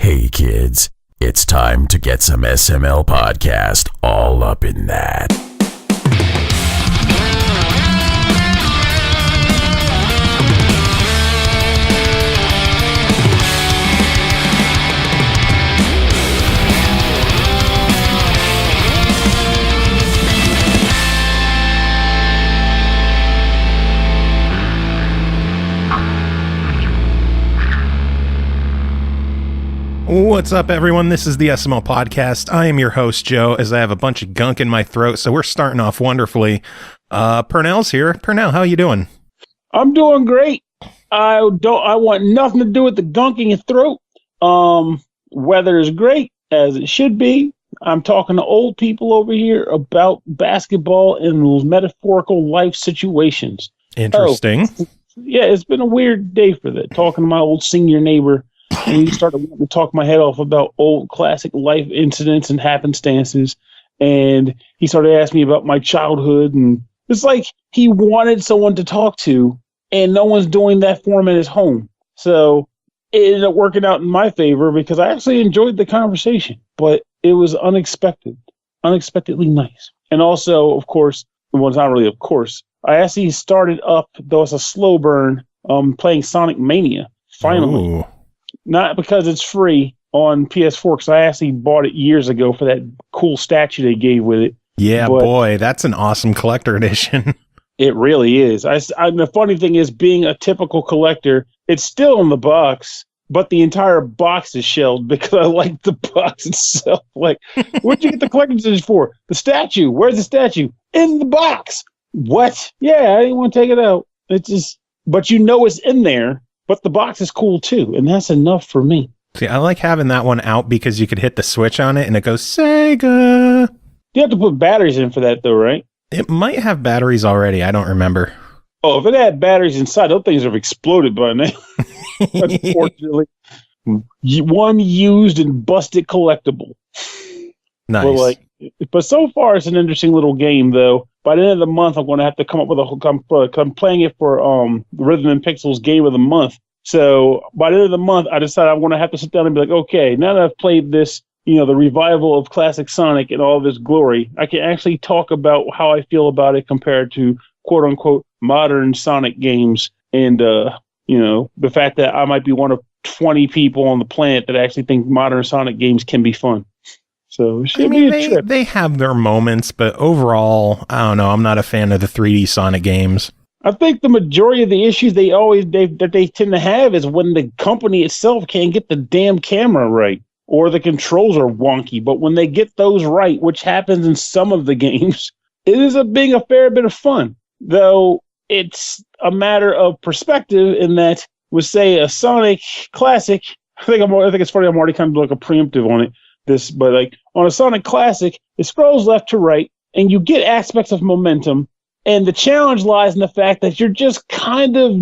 Hey kids, it's time to get some SML podcast all up in that. What's up, everyone? This is the SML Podcast. I am your host, Joe, as I have a bunch of gunk in my throat, so we're starting off wonderfully. Pernell's here. Pernell, how you doing? I'm doing great. I want nothing to do with the gunk in your throat. Weather is great, as it should be. I'm talking to old people over here about basketball and metaphorical life situations. Interesting. Yeah, it's been a weird day for that. Talking to my old senior neighbor. And he started wanting to talk my head off about old classic life incidents and happenstances. And he started asking me about my childhood. And it's like he wanted someone to talk to, and no one's doing that for him at his home. So it ended up working out in my favor because I actually enjoyed the conversation. But it was unexpectedly nice. And also, of course, well, it's not really of course, I actually started up, though it's a slow burn, playing Sonic Mania, finally. Ooh. Not because it's free on PS4, because I actually bought it years ago for that cool statue they gave with it. Yeah, boy, that's an awesome collector edition. It really is. The funny thing is, being a typical collector, it's still in the box, but the entire box is shelved because I like the box itself. Like, what'd you get the collector's edition for? The statue. Where's the statue? In the box. What? Yeah, I didn't want to take it out. It's just, but you know it's in there. But the box is cool, too, and that's enough for me. See, I like having that one out because you could hit the switch on it, and it goes, Sega! You have to put batteries in for that, though, right? It might have batteries already. I don't remember. Oh, if it had batteries inside, those things have exploded by now. Unfortunately. One used and busted collectible. Nice. But so far, it's an interesting little game, though. By the end of the month, I'm going to have to come up with I'm playing it for Rhythm and Pixels Game of the Month. So by the end of the month, I decided I'm going to have to sit down and be like, okay, now that I've played this, the revival of classic Sonic and all of its glory, I can actually talk about how I feel about it compared to quote unquote modern Sonic games, and the fact that I might be one of 20 people on the planet that actually think modern Sonic games can be fun. So it should be a trip. They have their moments, but overall, I don't know. I'm not a fan of the 3D Sonic games. I think the majority of the issues they tend to have is when the company itself can't get the damn camera right, or the controls are wonky. But when they get those right, which happens in some of the games, it is being a fair bit of fun. Though it's a matter of perspective in that, with say a Sonic Classic, I think it's funny. I'm already kind of like a preemptive on it. But like on a Sonic Classic, it scrolls left to right, and you get aspects of momentum. And the challenge lies in the fact that you're just kind of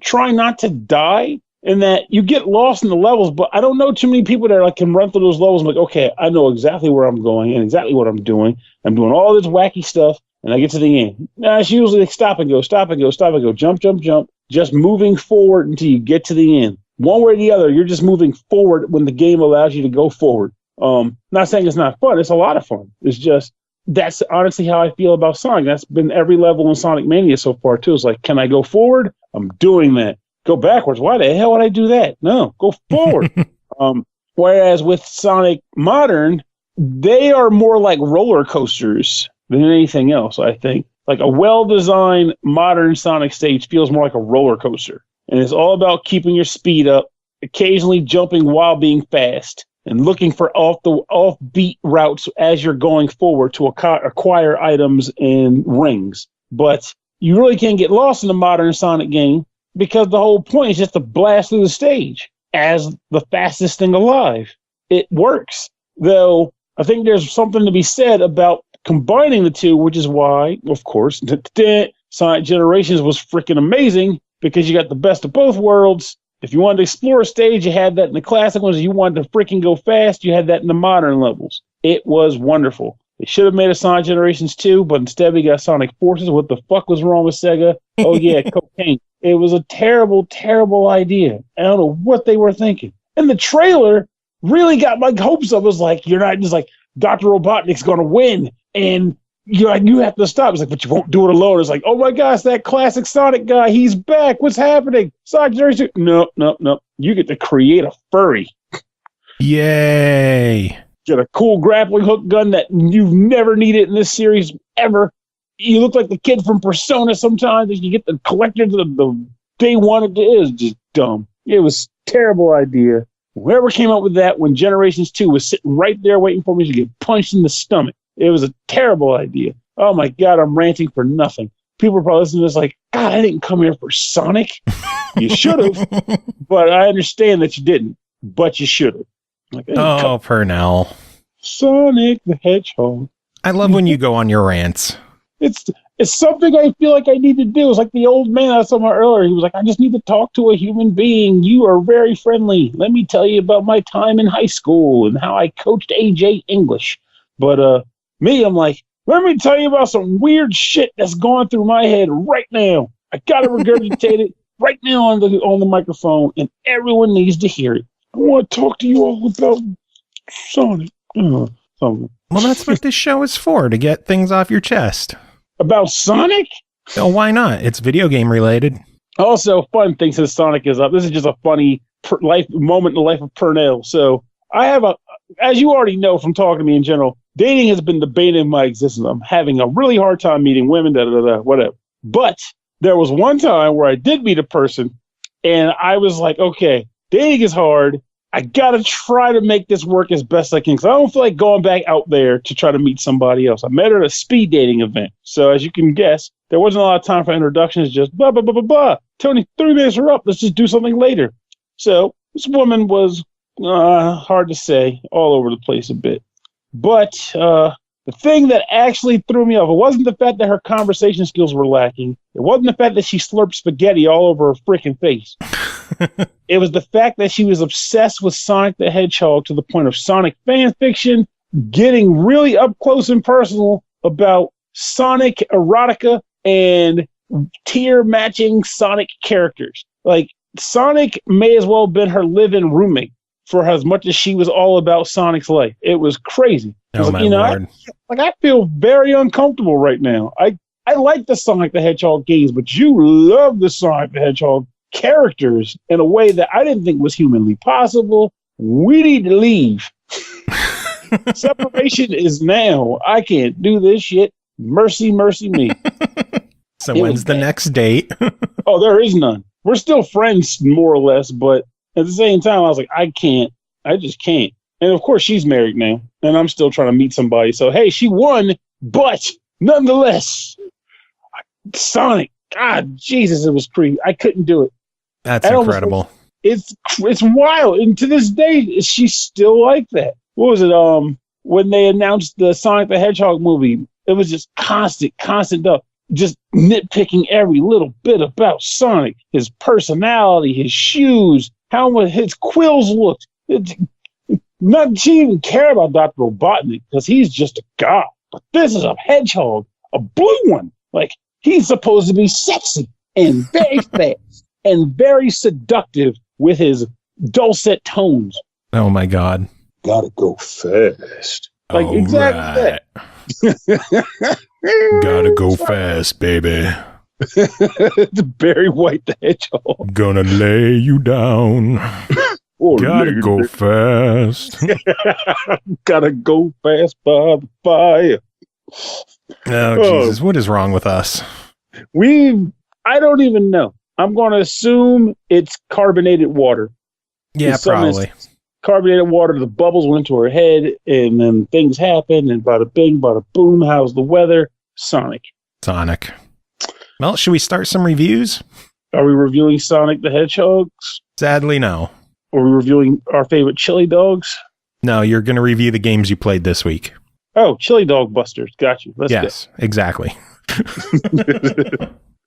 trying not to die, and that you get lost in the levels. But I don't know too many people that can run through those levels. I'm like, okay, I know exactly where I'm going and exactly what I'm doing. I'm doing all this wacky stuff, and I get to the end. Now it's usually like stop and go, jump, just moving forward until you get to the end. One way or the other, you're just moving forward when the game allows you to go forward. Not saying it's not fun. It's a lot of fun. It's just, that's honestly how I feel about Sonic. That's been every level in Sonic Mania so far, too. It's like, can I go forward? I'm doing that. Go backwards. Why the hell would I do that? No, go forward. Whereas with Sonic Modern, they are more like roller coasters than anything else, I think. Like a well-designed modern Sonic stage feels more like a roller coaster. And it's all about keeping your speed up, occasionally jumping while being fast, and looking for offbeat routes as you're going forward to acquire items and rings. But you really can't get lost in a modern Sonic game because the whole point is just to blast through the stage as the fastest thing alive. It works. Though I think there's something to be said about combining the two, which is why, of course, Sonic Generations was freaking amazing because you got the best of both worlds. If you wanted to explore a stage, you had that in the classic ones. If you wanted to freaking go fast, you had that in the modern levels. It was wonderful. They should have made a Sonic Generations 2, but instead we got Sonic Forces. What the fuck was wrong with Sega? Oh, yeah, cocaine. It was a terrible, terrible idea. I don't know what they were thinking. And the trailer really got my hopes up. It was like, you're not just like, Dr. Robotnik's going to win, and you have to stop. It's like, but you won't do it alone. It's like, oh my gosh, that classic Sonic guy, he's back. What's happening? Sonic Generation 2. No. You get to create a furry. Yay. Get a cool grappling hook gun that you've never needed in this series ever. You look like the kid from Persona sometimes. You get the collector to the day one. It is just dumb. It was a terrible idea. Whoever came up with that when Generations 2 was sitting right there waiting for me to get punched in the stomach. It was a terrible idea. Oh my God, I'm ranting for nothing. People are probably listening to this like, God, I didn't come here for Sonic. You should have, but I understand that you didn't, but you should have. Like, oh, Pernell. Sonic the Hedgehog. I love when you go on your rants. It's something I feel like I need to do. It's like the old man I was talking about earlier. He was like, I just need to talk to a human being. You are very friendly. Let me tell you about my time in high school and how I coached AJ English. But me, I'm like, let me tell you about some weird shit that's going through my head right now. I got to regurgitate it right now on the microphone, and everyone needs to hear it. I want to talk to you all about Sonic. Something. Well, that's what this show is for, to get things off your chest. About Sonic? Oh, why not? It's video game related. Also, fun thing since Sonic is up. This is just a funny moment in the life of Pernell. So I have as you already know from talking to me in general, dating has been the bane of my existence. I'm having a really hard time meeting women, whatever. But there was one time where I did meet a person, and I was like, okay, dating is hard. I got to try to make this work as best I can, because I don't feel like going back out there to try to meet somebody else. I met her at a speed dating event. So as you can guess, there wasn't a lot of time for introductions, just blah, blah, blah, blah, blah. Tony, 3 minutes are up. Let's just do something later. So this woman was, hard to say, all over the place a bit. But the thing that actually threw me off, it wasn't the fact that her conversation skills were lacking. It wasn't the fact that she slurped spaghetti all over her freaking face. It was the fact that she was obsessed with Sonic the Hedgehog to the point of Sonic fan fiction, getting really up close and personal about Sonic erotica and tier matching Sonic characters. Like, Sonic may as well have been her live-in roommate for as much as she was all about Sonic's life. It was crazy. Oh, my Lord. I feel very uncomfortable right now. I like the Sonic the Hedgehog games, but you love the Sonic the Hedgehog characters in a way that I didn't think was humanly possible. We need to leave. Separation is now. I can't do this shit. Mercy, mercy me. So when's the next date? Oh, there is none. We're still friends, more or less, but at the same time, I was like, I can't. I just can't. And of course, she's married now, and I'm still trying to meet somebody. So, hey, she won, but nonetheless, Sonic, God, Jesus, it was creepy. I couldn't do it. That's incredible. It's wild. And to this day, she's still like that. What was it? When they announced the Sonic the Hedgehog movie, it was just constant stuff. Just nitpicking every little bit about Sonic, his personality, his shoes, how his quills looked. She didn't even care about Dr. Robotnik because he's just a god. But this is a hedgehog, a blue one. Like, he's supposed to be sexy and very fast and very seductive with his dulcet tones. Oh my God. Gotta go fast. Like, all exactly right. that. Gotta go fast, baby. The Barry White the Hedgehog. Gonna lay you down. Gotta go fast. Gotta go fast by the fire. Oh, Jesus. What is wrong with us? I don't even know. I'm going to assume it's carbonated water. Yeah, probably. Carbonated water, the bubbles went into her head, and then things happened, and bada bing, bada boom, how's the weather? Sonic. Well, should we start some reviews? Are we reviewing Sonic the Hedgehogs? Sadly, no. Are we reviewing our favorite chili dogs? No, you're going to review the games you played this week. Oh, Chili Dog Busters. Got you. Yes, exactly.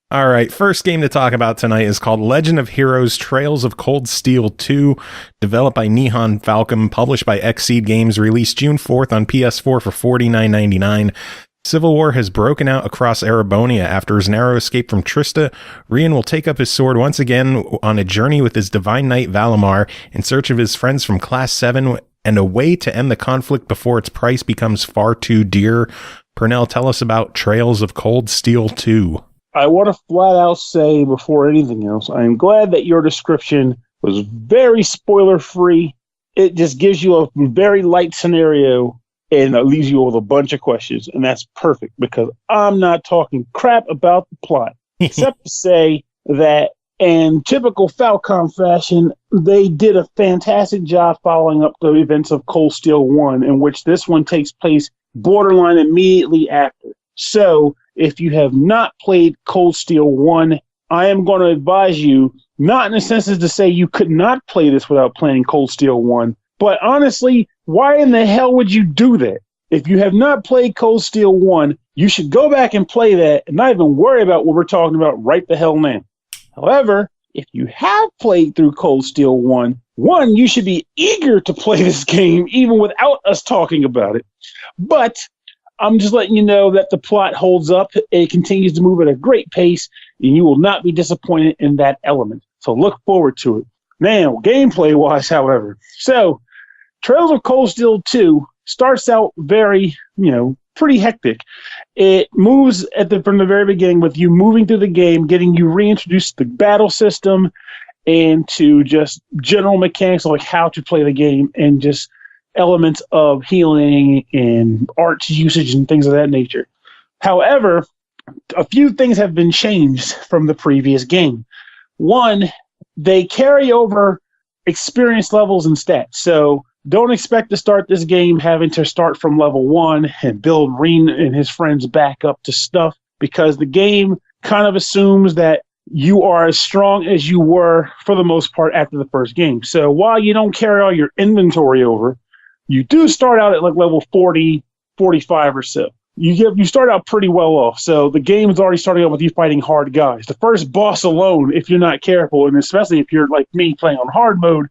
All right, first game to talk about tonight is called Legend of Heroes Trails of Cold Steel 2, developed by Nihon Falcom, published by XSEED Games, released June 4th on PS4 for $49.99. Civil war has broken out across Erebonia. After his narrow escape from Trista, Rian will take up his sword once again on a journey with his divine knight Valimar in search of his friends from Class 7 and a way to end the conflict before its price becomes far too dear. Pernell, tell us about Trails of Cold Steel 2. I want to flat out say before anything else, I am glad that your description was very spoiler-free. It just gives you a very light scenario and it leaves you with a bunch of questions. And that's perfect because I'm not talking crap about the plot, except to say that in typical Falcom fashion, they did a fantastic job following up the events of Cold Steel 1, in which this one takes place borderline immediately after. So if you have not played Cold Steel 1, I am going to advise you, not in the sense as to say you could not play this without playing Cold Steel 1, but honestly, why in the hell would you do that? If you have not played Cold Steel 1, you should go back and play that and not even worry about what we're talking about right the hell now. However, if you have played through Cold Steel 1, you should be eager to play this game even without us talking about it. But I'm just letting you know that the plot holds up. It continues to move at a great pace, and you will not be disappointed in that element. So look forward to it. Now, gameplay-wise, however, so Trails of Cold Steel 2 starts out very, pretty hectic. It moves from the very beginning with you moving through the game, getting you reintroduced to the battle system and to just general mechanics of like how to play the game and just elements of healing and arts usage and things of that nature. However, a few things have been changed from the previous game. One, they carry over experience levels and stats. So don't expect to start this game having to start from level 1 and build Reen and his friends back up to stuff, because the game kind of assumes that you are as strong as you were for the most part after the first game. So while you don't carry all your inventory over, you do start out at like level 40, 45 or so. You start out pretty well off. So the game is already starting out with you fighting hard guys. The first boss alone, if you're not careful, and especially if you're like me playing on hard mode,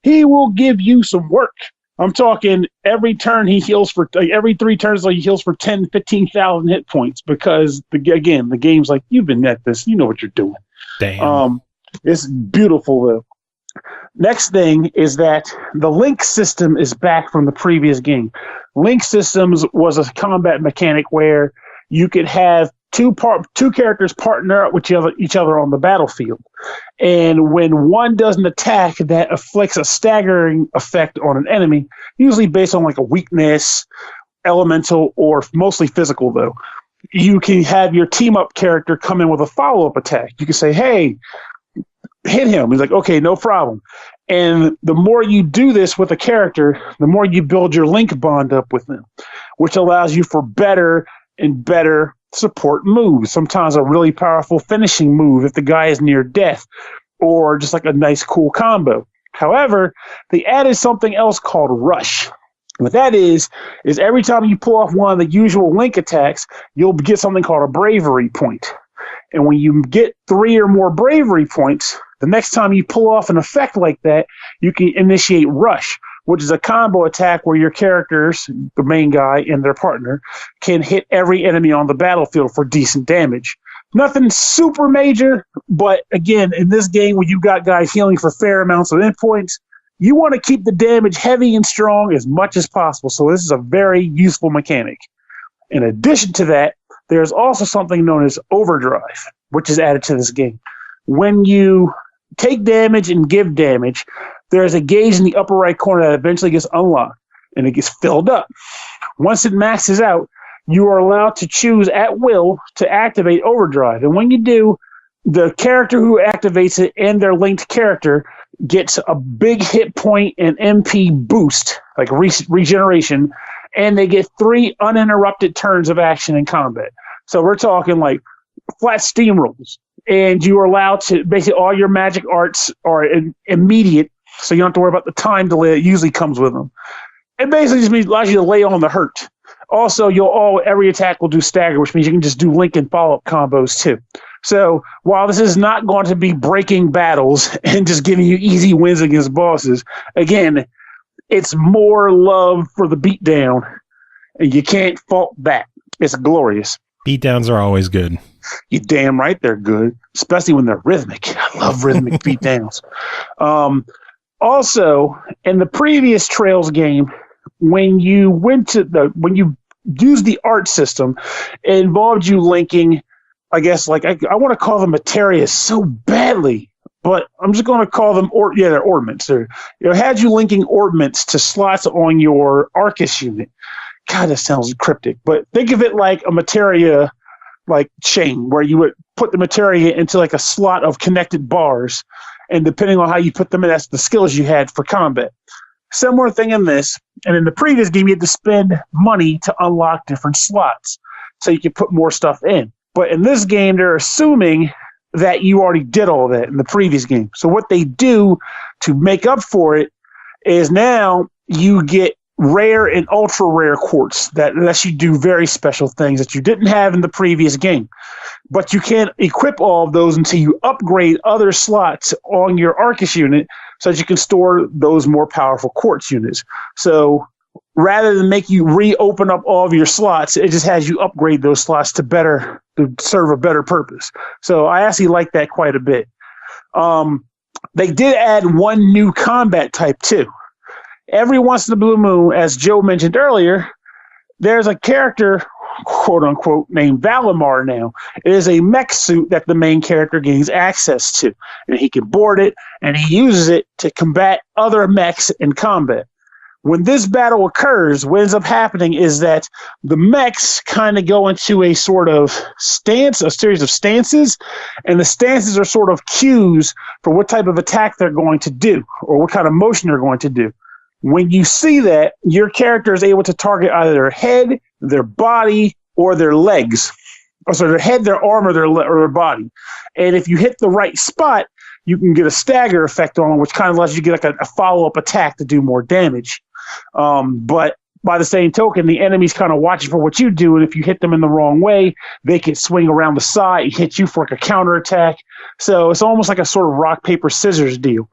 he will give you some work. I'm talking every turn he heals for, every 3 turns he heals for 10, 15,000 hit points because, the game's like, you've been at this, you know what you're doing. Damn. It's beautiful, though. Next thing is that the link system is back from the previous game. Link systems was a combat mechanic where you could have two characters partner up with each other on the battlefield. And when one does an attack that afflicts a staggering effect on an enemy, usually based on like a weakness, elemental, or mostly physical though, you can have your team up character come in with a follow-up attack. You can say, hey, hit him. He's like, okay, no problem. And the more you do this with a character, the more you build your link bond up with them, which allows you for better and better support moves. Sometimes a really powerful finishing move if the guy is near death, or just like a nice cool combo. However, they added something else called Rush. What that is every time you pull off one of the usual link attacks, you'll get something called a bravery point. And when you get 3 or more bravery points, the next time you pull off an effect like that, you can initiate Rush, which is a combo attack where your characters, the main guy and their partner, can hit every enemy on the battlefield for decent damage. Nothing super major, but again, in this game where you've got guys healing for fair amounts of endpoints, you want to keep the damage heavy and strong as much as possible. So this is a very useful mechanic. In addition to that, there's also something known as overdrive, which is added to this game. When you take damage and give damage, there's a gauge in the upper right corner that eventually gets unlocked, and it gets filled up. Once it maxes out, you are allowed to choose at will to activate overdrive. And when you do, the character who activates it and their linked character gets a big hit point and MP boost, like regeneration, and they get 3 uninterrupted turns of action in combat. So we're talking like flat steamrolls. And you are allowed to, basically all your magic arts are immediate, so you don't have to worry about the time delay that usually comes with them. It basically just allows you to lay on the hurt. Also, every attack will do stagger, which means you can just do link and follow-up combos too. So while this is not going to be breaking battles and just giving you easy wins against bosses, again, it's more love for the beatdown, and you can't fault that. It's glorious. Beatdowns are always good. You damn right they're good, especially when they're rhythmic. I love rhythmic beatdowns. Also, in the previous Trails game, when you used the art system, it involved you linking, I guess, like I want to call them materia so badly, but I'm just going to call them they're ornaments. Had you linking ornaments to slots on your Arcus unit. God, that sounds cryptic, but think of it like a materia like chain where you would put the materia into like a slot of connected bars, and depending on how you put them in, that's the skills you had for combat. Similar thing in this, and in the previous game, you had to spend money to unlock different slots so you could put more stuff in. But in this game, they're assuming that you already did all that in the previous game. So what they do to make up for it is now you get rare and ultra rare quartz that lets you do very special things that you didn't have in the previous game. But you can't equip all of those until you upgrade other slots on your Arcus unit so that you can store those more powerful quartz units. So rather than make you reopen up all of your slots, it just has you upgrade those slots to serve a better purpose. So I actually like that quite a bit. They did add one new combat type too. Every once in a blue moon, as Joe mentioned earlier, there's a character, quote unquote, named Valimar now. It is a mech suit that the main character gains access to. And he can board it, and he uses it to combat other mechs in combat. When this battle occurs, what ends up happening is that the mechs kind of go into a sort of stance, a series of stances, and the stances are sort of cues for what type of attack they're going to do or what kind of motion they're going to do. When you see that, your character is able to target either their head, their body, or their legs. So their head, their arm, or their body. And if you hit the right spot, you can get a stagger effect on them, which kind of lets you get like a follow-up attack to do more damage. But by the same token, the enemy's kind of watching for what you do, and if you hit them in the wrong way, they can swing around the side and hit you for like a counterattack. So it's almost like a sort of rock, paper, scissors deal.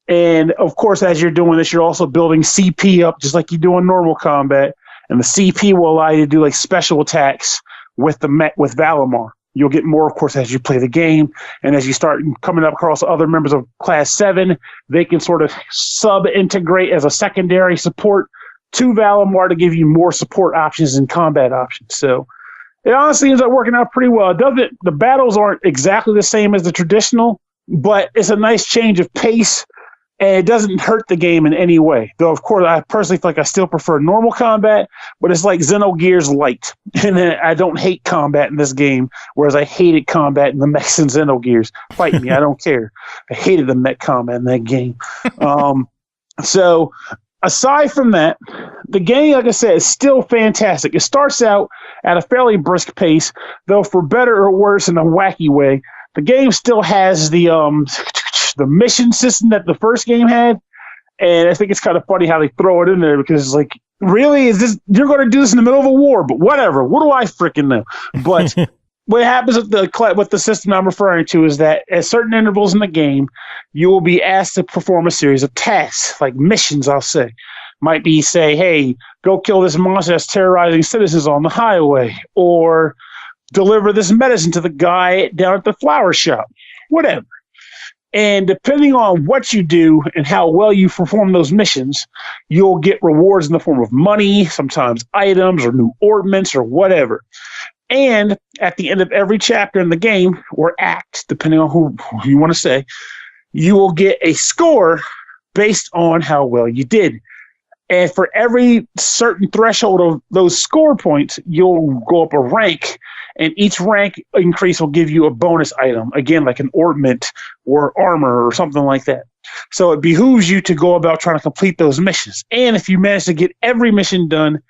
And, of course, as you're doing this, you're also building CP up just like you do in normal combat. And the CP will allow you to do, like, special attacks with Valimar. You'll get more, of course, as you play the game. And as you start coming up across other members of Class 7, they can sort of sub-integrate as a secondary support to Valimar to give you more support options and combat options. So it honestly ends up working out pretty well. The battles aren't exactly the same as the traditional, but it's a nice change of pace. And it doesn't hurt the game in any way. Though, of course, I personally feel like I still prefer normal combat, but it's like Xenogears Light. And I don't hate combat in this game, whereas I hated combat in the mechs and Xenogears. Fight me, I don't care. I hated the mech combat in that game. So, aside from that, the game, like I said, is still fantastic. It starts out at a fairly brisk pace, though for better or worse in a wacky way. The game still has the mission system that the first game had, and I think it's kind of funny how they throw it in there because it's like, really, you're going to do this in the middle of a war? But whatever, what do I freaking know? But what happens with the system I'm referring to is that at certain intervals in the game, you will be asked to perform a series of tasks, like missions. I'll say, might be say, hey, go kill this monster that's terrorizing citizens on the highway, or deliver this medicine to the guy down at the flower shop, whatever. And depending on what you do and how well you perform those missions, you'll get rewards in the form of money, sometimes items or new ornaments or whatever. And at the end of every chapter in the game, or act, depending on who you want to say, you will get a score based on how well you did. And for every certain threshold of those score points, you'll go up a rank, and each rank increase will give you a bonus item, again, like an ornament or armor or something like that. So it behooves you to go about trying to complete those missions. And if you manage to get every mission done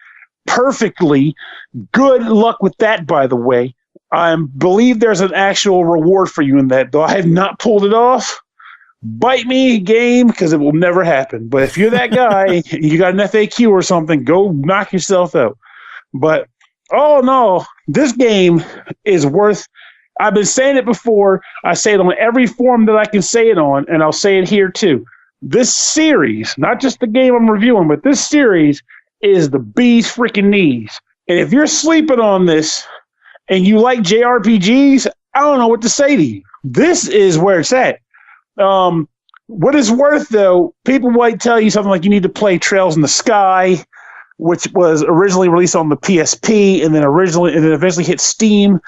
perfectly, good luck with that, by the way. I believe there's an actual reward for you in that, though I have not pulled it off. Bite me, game, because it will never happen. But if you're that guy, you got an FAQ or something, go knock yourself out. But, oh no, this game is worth, I've been saying it before, I say it on every forum that I can say it on, and I'll say it here too. This series, not just the game I'm reviewing, but this series is the bee's freaking knees. And if you're sleeping on this and you like JRPGs, I don't know what to say to you. This is where it's at. What it's worth, though, people might tell you something like you need to play Trails in the Sky, which was originally released on the PSP and then eventually hit Steam.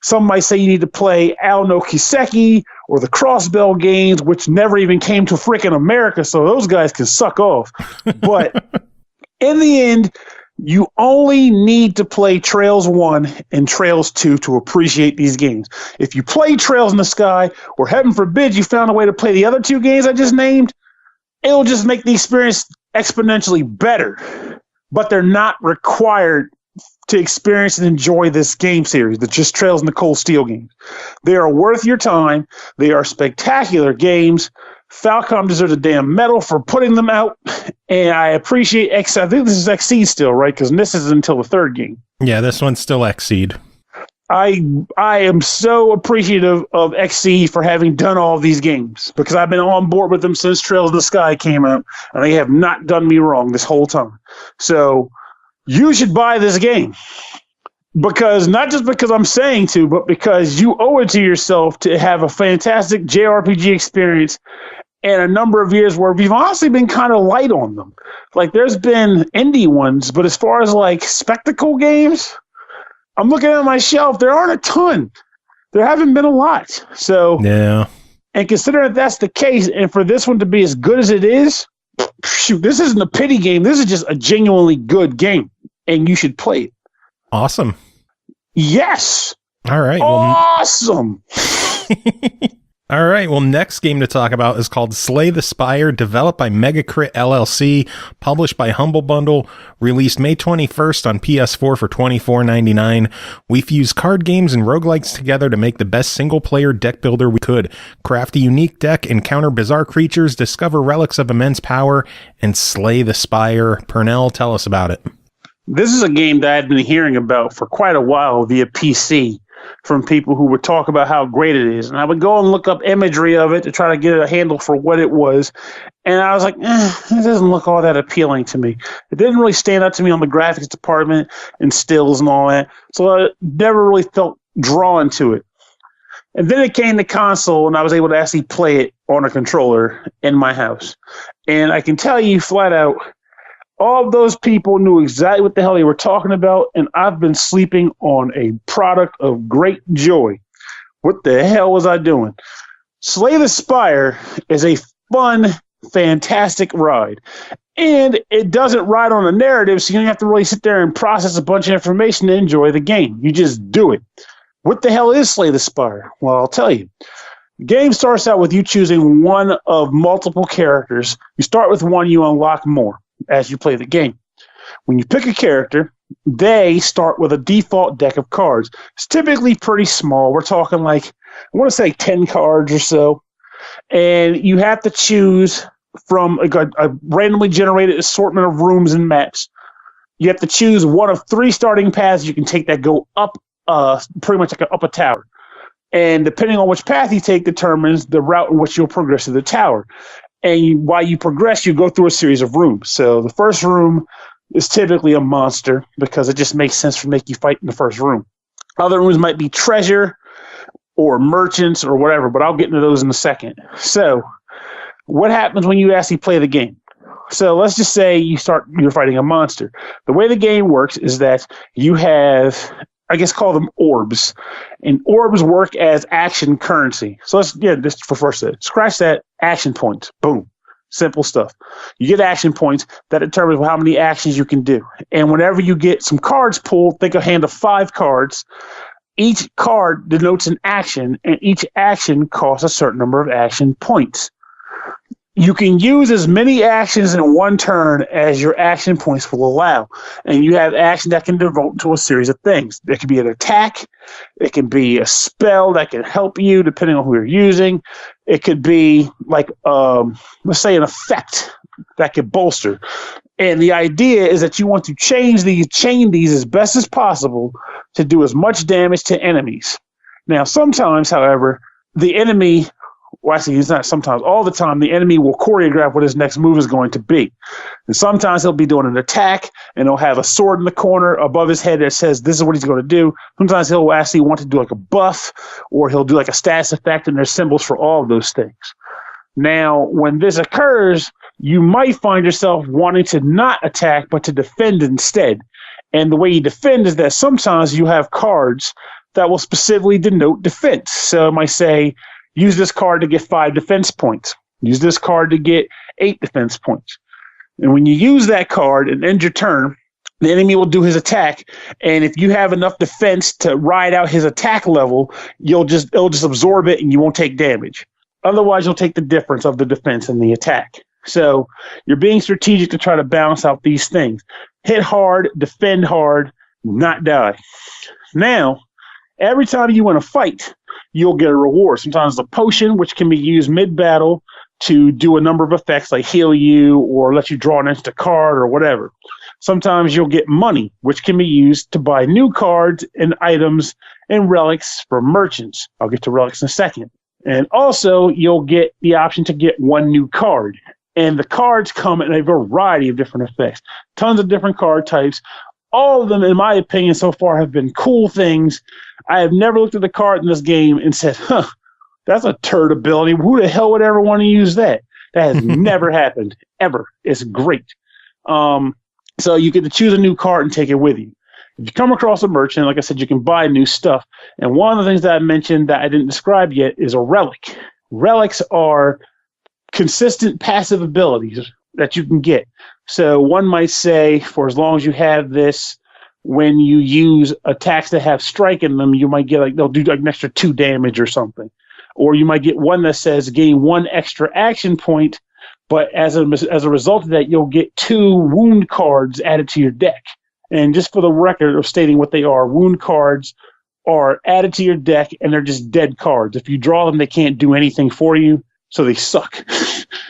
Some might say you need to play Ao no Kiseki or the Crossbell games, which never even came to frickin' America, so those guys can suck off. But in the end, you only need to play Trails 1 and Trails 2 to appreciate these games. If you play Trails in the Sky, or heaven forbid you found a way to play the other two games I just named, it'll just make the experience exponentially better. But they're not required to experience and enjoy this game series, the Just Trails and the Cold Steel games. They are worth your time. They are spectacular games. Falcom deserves a damn medal for putting them out, and I appreciate I think this is XSEED still, right? Because this is until the third game. Yeah, this one's still XSEED. I am so appreciative of XSEED for having done all of these games, because I've been on board with them since Trails of the Sky came out, and they have not done me wrong this whole time. So you should buy this game. Because not just because I'm saying to, but because you owe it to yourself to have a fantastic JRPG experience and a number of years where we've honestly been kind of light on them. Like, there's been indie ones, but as far as like spectacle games, I'm looking at my shelf, there aren't a ton. There haven't been a lot. So, yeah. And considering that's the case, and for this one to be as good as it is, shoot, this isn't a pity game. This is just a genuinely good game, and you should play it. Awesome. Yes. All right. Awesome. All right. Well, next game to talk about is called Slay the Spire, developed by MegaCrit LLC, published by Humble Bundle, released May 21st on PS4 for $24.99. We fuse card games and roguelikes together to make the best single-player deck builder we could. Craft a unique deck, encounter bizarre creatures, discover relics of immense power, and slay the Spire. Pernell, tell us about it. This is a game that I've been hearing about for quite a while via PC from people who would talk about how great it is. And I would go and look up imagery of it to try to get a handle for what it was. And I was like, it doesn't look all that appealing to me. It didn't really stand out to me on the graphics department and stills and all that. So I never really felt drawn to it. And then it came to console, and I was able to actually play it on a controller in my house. And I can tell you flat out, all of those people knew exactly what the hell they were talking about, and I've been sleeping on a product of great joy. What the hell was I doing? Slay the Spire is a fun, fantastic ride. And it doesn't ride on a narrative, so you don't have to really sit there and process a bunch of information to enjoy the game. You just do it. What the hell is Slay the Spire? Well, I'll tell you. The game starts out with you choosing one of multiple characters. You start with one, you unlock more as you play the game. When you pick a character, they start with a default deck of cards. It's typically pretty small. We're talking like, I want to say 10 cards or so. And you have to choose from a randomly generated assortment of rooms and maps. You have to choose one of 3 starting paths you can take that go up, pretty much like up a tower. And depending on which path you take determines the route in which you'll progress to the tower. And while you progress, you go through a series of rooms. So the first room is typically a monster because it just makes sense to make you fight in the first room. Other rooms might be treasure or merchants or whatever, but I'll get into those in a second. So what happens when you actually play the game? So let's just say you're fighting a monster. The way the game works is that you have, I guess, call them orbs. And orbs work as action currency. So just for first, scratch that, action points. Boom. Simple stuff. You get action points that determines how many actions you can do. And whenever you get some cards pulled, think a hand of 5 cards. Each card denotes an action, and each action costs a certain number of action points. You can use as many actions in one turn as your action points will allow. And you have action that can devote to a series of things. It can be an attack. It can be a spell that can help you depending on who you're using. It could be like, let's say, an effect that could bolster. And the idea is that you want to chain these as best as possible to do as much damage to enemies. Now, sometimes, however, the enemy well, actually, it's not sometimes, all the time, the enemy will choreograph what his next move is going to be. And sometimes he'll be doing an attack, and he'll have a sword in the corner above his head that says this is what he's going to do. Sometimes he'll actually want to do like a buff, or he'll do like a status effect, and there's symbols for all of those things. Now, when this occurs, you might find yourself wanting to not attack, but to defend instead. And the way you defend is that sometimes you have cards that will specifically denote defense. So it might say, use this card to get 5 defense points. Use this card to get 8 defense points. And when you use that card and end your turn, the enemy will do his attack. And if you have enough defense to ride out his attack level, it'll just absorb it and you won't take damage. Otherwise, you'll take the difference of the defense and the attack. So you're being strategic to try to balance out these things. Hit hard, defend hard, not die. Now, every time you win a fight, you'll get a reward. Sometimes a potion, which can be used mid-battle to do a number of effects like heal you or let you draw an extra card or whatever. Sometimes you'll get money, which can be used to buy new cards and items and relics for merchants. I'll get to relics in a second. And also, you'll get the option to get 1 new card. And the cards come in a variety of different effects. Tons of different card types. All of them, in my opinion, so far have been cool things. I have never looked at the card in this game and said, that's a turd ability. Who the hell would ever want to use that? That has never happened, ever. It's great. So you get to choose a new card and take it with you. If you come across a merchant, like I said, you can buy new stuff. And one of the things that I mentioned that I didn't describe yet is a relic. Relics are consistent passive abilities that you can get. So one might say, for as long as you have this, when you use attacks that have strike in them, you might get they'll do like an extra 2 damage or something. Or you might get one that says gain 1 extra action point, but as a result of that, you'll get 2 wound cards added to your deck. And just for the record of stating what they are, wound cards are added to your deck, and they're just dead cards. If you draw them, they can't do anything for you, so they suck.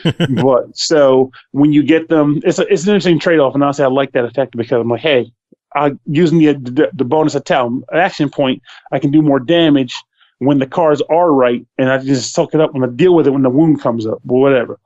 But so when you get them, it's an interesting trade-off, and honestly, I like that effect because I'm like, hey, using the bonus action point, I can do more damage when the cards are right, and I just suck it up when I deal with it when the wound comes up, or whatever.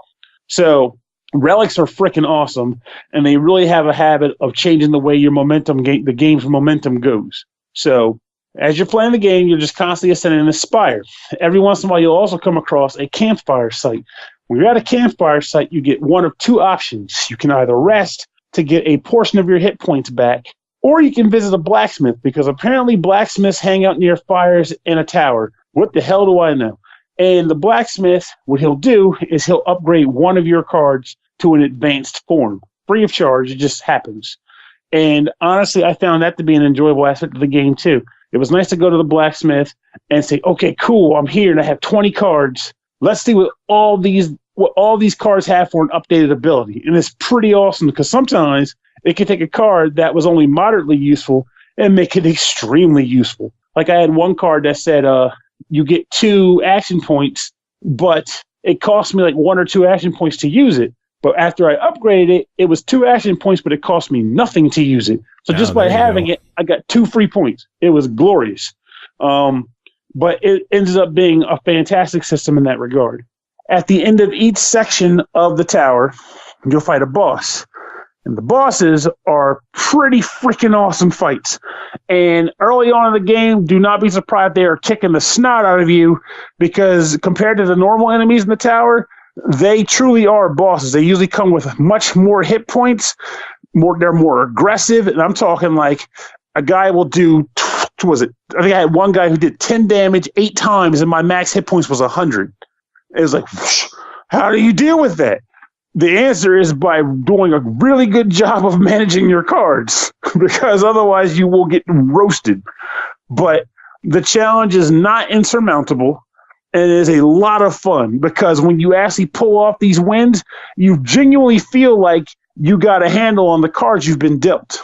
So relics are freaking awesome, and they really have a habit of changing the way your the game's momentum goes. So as you're playing the game, you're just constantly ascending in Spire. Every once in a while, you'll also come across a campfire site. When you're at a campfire site, you get one of 2 options. You can either rest to get a portion of your hit points back, or you can visit a blacksmith, because apparently blacksmiths hang out near fires in a tower. What the hell do I know? And the blacksmith, what he'll do is he'll upgrade one of your cards to an advanced form. Free of charge, it just happens. And honestly, I found that to be an enjoyable aspect of the game too. It was nice to go to the blacksmith and say, okay, cool, I'm here and I have 20 cards. Let's see what all these cards have for an updated ability. And it's pretty awesome because sometimes it can take a card that was only moderately useful and make it extremely useful. Like I had one card that said, you get 2 action points, but it cost me like 1 or 2 action points to use it. But after I upgraded it, it was 2 action points, but it cost me nothing to use it. So just by having it, I got 2 free points. It was glorious. But it ends up being a fantastic system in that regard. At the end of each section of the tower, you'll fight a boss. And the bosses are pretty freaking awesome fights. And early on in the game, do not be surprised they are kicking the snot out of you, because compared to the normal enemies in the tower, they truly are bosses. They usually come with much more hit points. They're more aggressive. And I'm talking like a guy will do, I think I had one guy who did 10 damage 8 times, and my max hit points was 100. It was like, how do you deal with that? The answer is by doing a really good job of managing your cards, because otherwise you will get roasted. But the challenge is not insurmountable, and it is a lot of fun, because when you actually pull off these wins, you genuinely feel like you got a handle on the cards you've been dealt.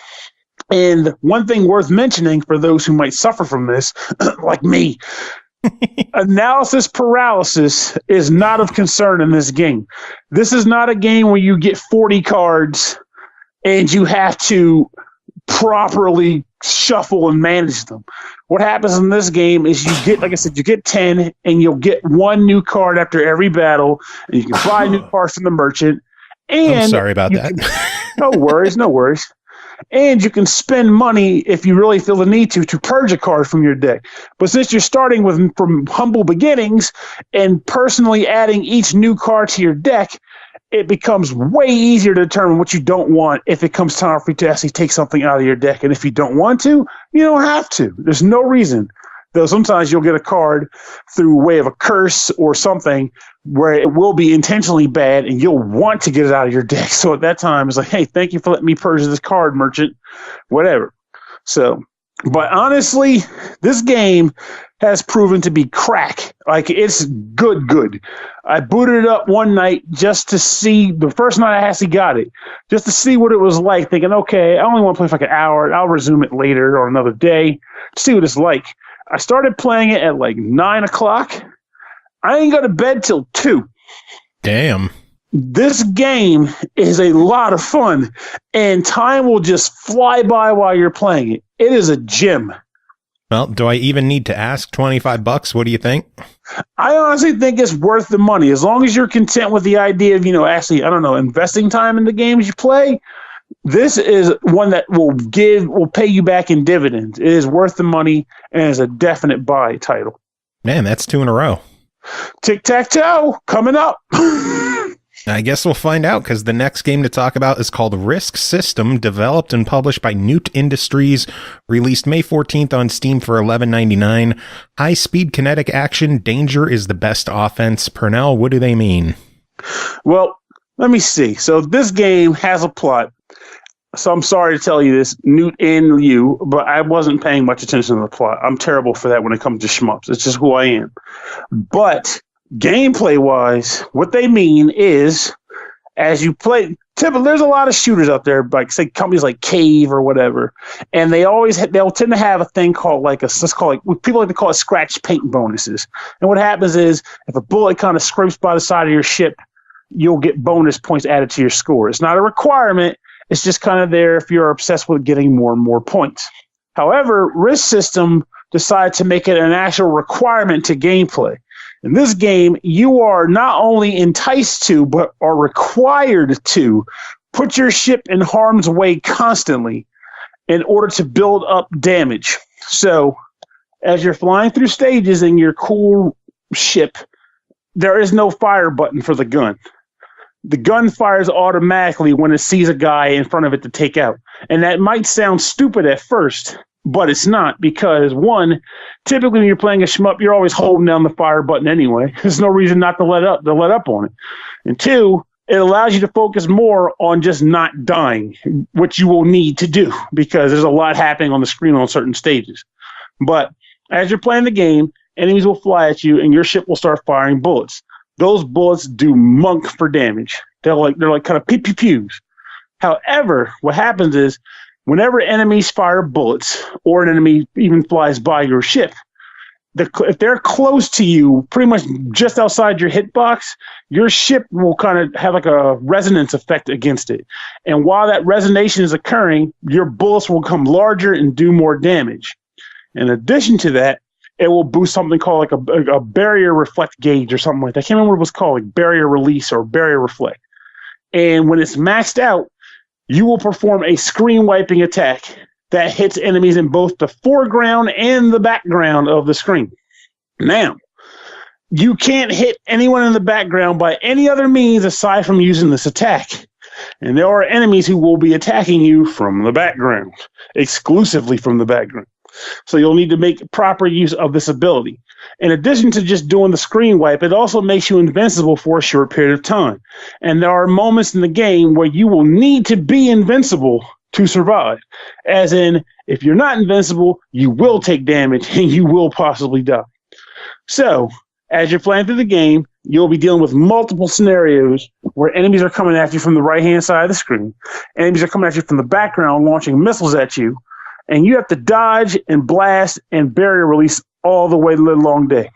And one thing worth mentioning for those who might suffer from this, like me, analysis paralysis is not of concern in this game. This is not a game where you get 40 cards and you have to properly shuffle and manage them. What happens in this game is you get, like I said, you get 10 and you'll get one new card after every battle, and you can buy new cards from the merchant. And I'm sorry about that. No worries, no worries. And you can spend money if you really feel the need to purge a card from your deck. But since you're starting from humble beginnings and personally adding each new card to your deck, it becomes way easier to determine what you don't want if it comes time for you to actually take something out of your deck. And if you don't want to, you don't have to. There's no reason. Though sometimes you'll get a card through way of a curse or something where it will be intentionally bad and you'll want to get it out of your deck. So at that time, it's like, hey, thank you for letting me purge this card, merchant, whatever. So, but honestly, this game has proven to be crack. Like, it's good. I booted it up one night just to see, the first night I actually got it, just to see what it was like, thinking, okay, I only want to play for like an hour. I'll resume it later or another day to see what it's like. I started playing it at like 9 o'clock. I didn't go to bed till 2. Damn. This game is a lot of fun, and time will just fly by while you're playing it. It is a gem. Well, do I even need to ask $25? What do you think? I honestly think it's worth the money. As long as you're content with the idea of, actually, I don't know, investing time in the games you play, this is one that will pay you back in dividends. It is worth the money and is a definite buy title. Man, that's 2 in a row. Tic-tac-toe coming up. I guess we'll find out, because the next game to talk about is called Risk System, developed and published by Newt Industries, released May 14th on Steam for $11.99. High-speed kinetic action, danger is the best offense. Pernell, what do they mean? Well, let me see. So this game has a plot. So I'm sorry to tell you this, Newt and you, but I wasn't paying much attention to the plot. I'm terrible for that when it comes to shmups. It's just who I am. But gameplay-wise, what they mean is, as you play, there's a lot of shooters out there, like say companies like Cave or whatever, and they'll tend to have a thing called people like to call it scratch paint bonuses. And what happens is, if a bullet kind of scrapes by the side of your ship, you'll get bonus points added to your score. It's not a requirement. It's just kind of there if you're obsessed with getting more and more points. However, Risk System decided to make it an actual requirement to gameplay. In this game, you are not only enticed to, but are required to put your ship in harm's way constantly in order to build up damage. So, as you're flying through stages in your cool ship, there is no fire button for the gun. The gun fires automatically when it sees a guy in front of it to take out. And that might sound stupid at first, but it's not, because one, typically when you're playing a shmup, you're always holding down the fire button anyway. There's no reason not to let up on it. And two, it allows you to focus more on just not dying, which you will need to do because there's a lot happening on the screen on certain stages. But as you're playing the game, enemies will fly at you and your ship will start firing bullets. Those bullets do monk for damage. They're like kind of pew-pew-pews. However, what happens is whenever enemies fire bullets or an enemy even flies by your ship, if they're close to you, pretty much just outside your hitbox, your ship will kind of have like a resonance effect against it. And while that resonation is occurring, your bullets will become larger and do more damage. In addition to that, it will boost something called like a barrier reflect gauge or something like that. I can't remember what it was called, like barrier release or barrier reflect. And when it's maxed out, you will perform a screen wiping attack that hits enemies in both the foreground and the background of the screen. Now, you can't hit anyone in the background by any other means aside from using this attack. And there are enemies who will be attacking you from the background, exclusively from the background. So you'll need to make proper use of this ability. In addition to just doing the screen wipe, it also makes you invincible for a short period of time. And there are moments in the game where you will need to be invincible to survive. As in, if you're not invincible, you will take damage and you will possibly die. So, as you're playing through the game, you'll be dealing with multiple scenarios where enemies are coming at you from the right-hand side of the screen. Enemies are coming at you from the background, launching missiles at you. And you have to dodge and blast and barrier release all the way the long day.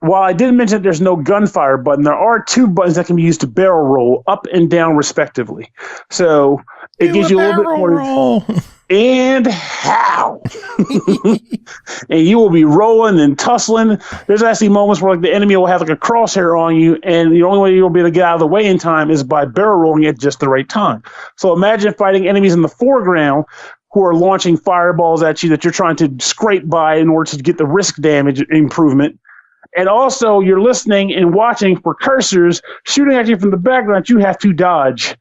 while I didn't mention that there's no gunfire button, there are 2 buttons that can be used to barrel roll up and down respectively. So it gives you a little bit more. Roll. And how? And you will be rolling and tussling. There's actually moments where like the enemy will have like a crosshair on you, and the only way you'll be able to get out of the way in time is by barrel rolling at just the right time. So imagine fighting enemies in the foreground who are launching fireballs at you that you're trying to scrape by in order to get the risk damage improvement. And also, you're listening and watching for cursors shooting at you from the background you have to dodge.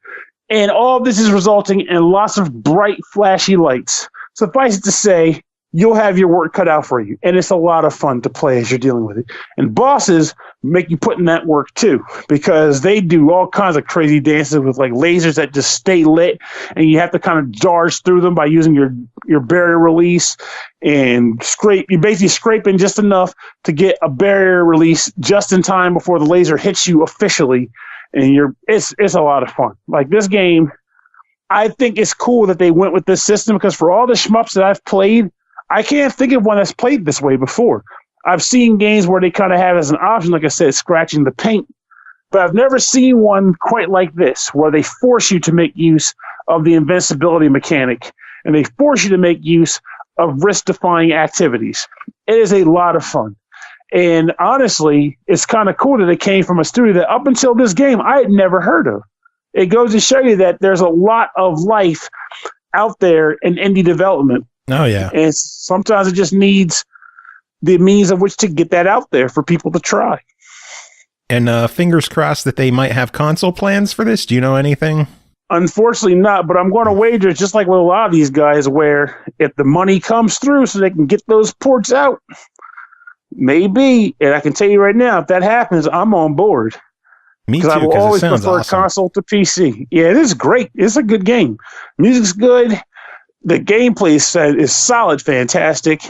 And all of this is resulting in lots of bright, flashy lights. Suffice it to say, you'll have your work cut out for you. And it's a lot of fun to play as you're dealing with it. And bosses make you put in that work too, because they do all kinds of crazy dances with like lasers that just stay lit. And you have to kind of dodge through them by using your barrier release and scrape. You're basically scraping just enough to get a barrier release just in time before the laser hits you officially. And it's a lot of fun. Like this game, I think it's cool that they went with this system because for all the shmups that I've played, I can't think of one that's played this way before. I've seen games where they kind of have as an option, like I said, scratching the paint, but I've never seen one quite like this, where they force you to make use of the invincibility mechanic, and they force you to make use of risk-defying activities. It is a lot of fun. And honestly, it's kind of cool that it came from a studio that up until this game, I had never heard of. It goes to show you that there's a lot of life out there in indie development. Oh, yeah. And sometimes it just needs the means of which to get that out there for people to try. And fingers crossed that they might have console plans for this. Do you know anything? Unfortunately not, but I'm going to wager, just like with a lot of these guys, where if the money comes through so they can get those ports out, maybe. And I can tell you right now, if that happens, I'm on board. Me too, because I will always prefer awesome. console to PC. Yeah, it is great. It's a good game. Music's good. The gameplay is solid, fantastic.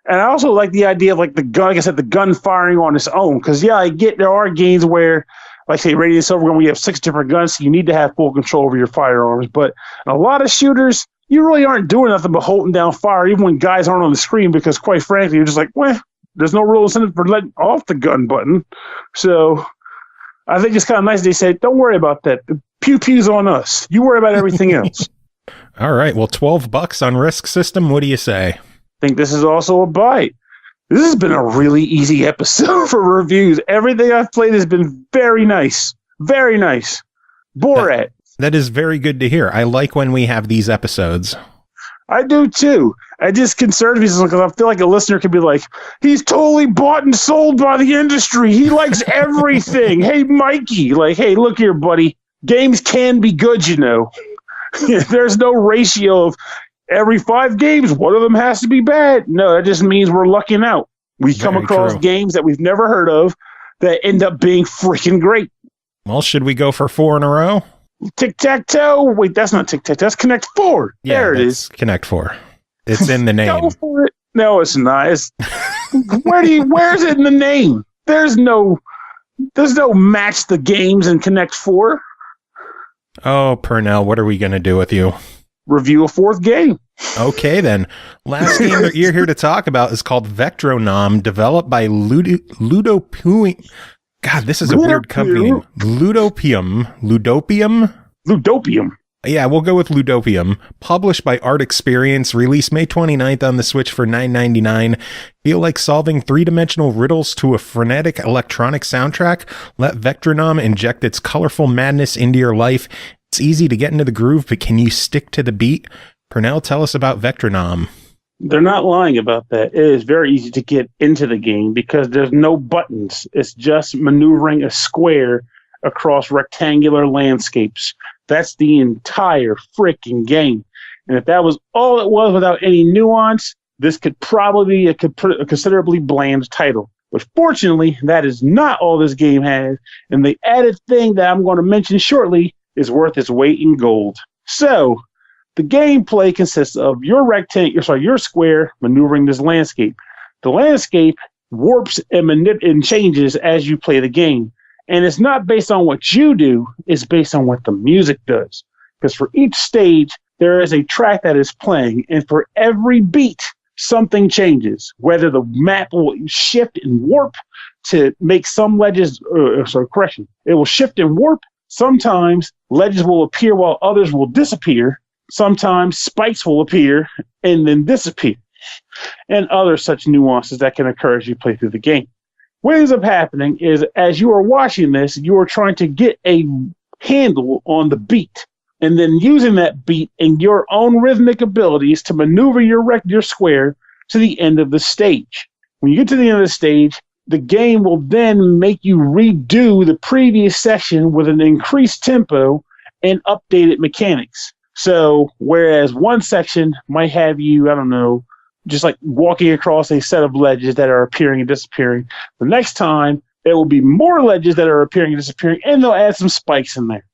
And I also like the idea of like the gun, like I said, the gun firing on its own. Because yeah, I get there are games where, like say, Radiant Silvergun, where you have 6 different guns, so you need to have full control over your firearms. But in a lot of shooters, you really aren't doing nothing but holding down fire, even when guys aren't on the screen, because quite frankly, you're just like, well, there's no real incentive for letting off the gun button. So I think it's kind of nice they said, don't worry about that. The pew-pew's on us. You worry about everything else. All right. Well, $12 on Risk System. What do you say? I think this is also a buy. This has been a really easy episode for reviews. Everything I've played has been very nice. Very nice. Borat. That is very good to hear. I like when we have these episodes. I do too. I just concerns me because I feel like a listener could be like, he's totally bought and sold by the industry. He likes everything. Hey, Mikey. Like, hey, look here, buddy. Games can be good, you know. There's no ratio of every 5 games, one of them has to be bad. No, that just means we're lucking out. We come across games that we've never heard of that end up being freaking great. Well, should we go for 4 in a row? Tic-tac-toe. Wait, that's not tic-tac. That's Connect 4. Yeah, there it is. Connect 4. It's in the name. Go for it. No, it's not. It's, where's it in the name? There's no match the games in Connect 4. Oh, Pernell, what are we going to do with you? Review a 4th game. Okay, then. Last game that you're here to talk about is called Vectronom, developed by Ludopium. God, this is a weird company. Ludopium. Yeah, we'll go with Ludopium. Published by ARTE Experience, released May 29th on the Switch for $9.99. Feel like solving 3-dimensional riddles to a frenetic electronic soundtrack? Let Vectronom inject its colorful madness into your life. It's easy to get into the groove, but can you stick to the beat? Pernell, tell us about Vectronom. They're not lying about that. It is very easy to get into the game because there's no buttons. It's just maneuvering a square across rectangular landscapes. That's the entire freaking game. And if that was all it was without any nuance, this could probably be a considerably bland title. But fortunately, that is not all this game has. And the added thing that I'm going to mention shortly is worth its weight in gold. So, the gameplay consists of your square maneuvering this landscape. The landscape warps and changes as you play the game. And it's not based on what you do, it's based on what the music does. Because for each stage, there is a track that is playing, and for every beat, something changes, whether the map will shift and warp to make some ledges, it will shift and warp. Sometimes ledges will appear while others will disappear. Sometimes spikes will appear and then disappear, and other such nuances that can occur as you play through the game. What ends up happening is, as you are watching this, you are trying to get a handle on the beat, and then using that beat and your own rhythmic abilities to maneuver your square to the end of the stage. When you get to the end of the stage, the game will then make you redo the previous section with an increased tempo and updated mechanics. So whereas one section might have you, I don't know, just like walking across a set of ledges that are appearing and disappearing, the next time there will be more ledges that are appearing and disappearing, and they'll add some spikes in there.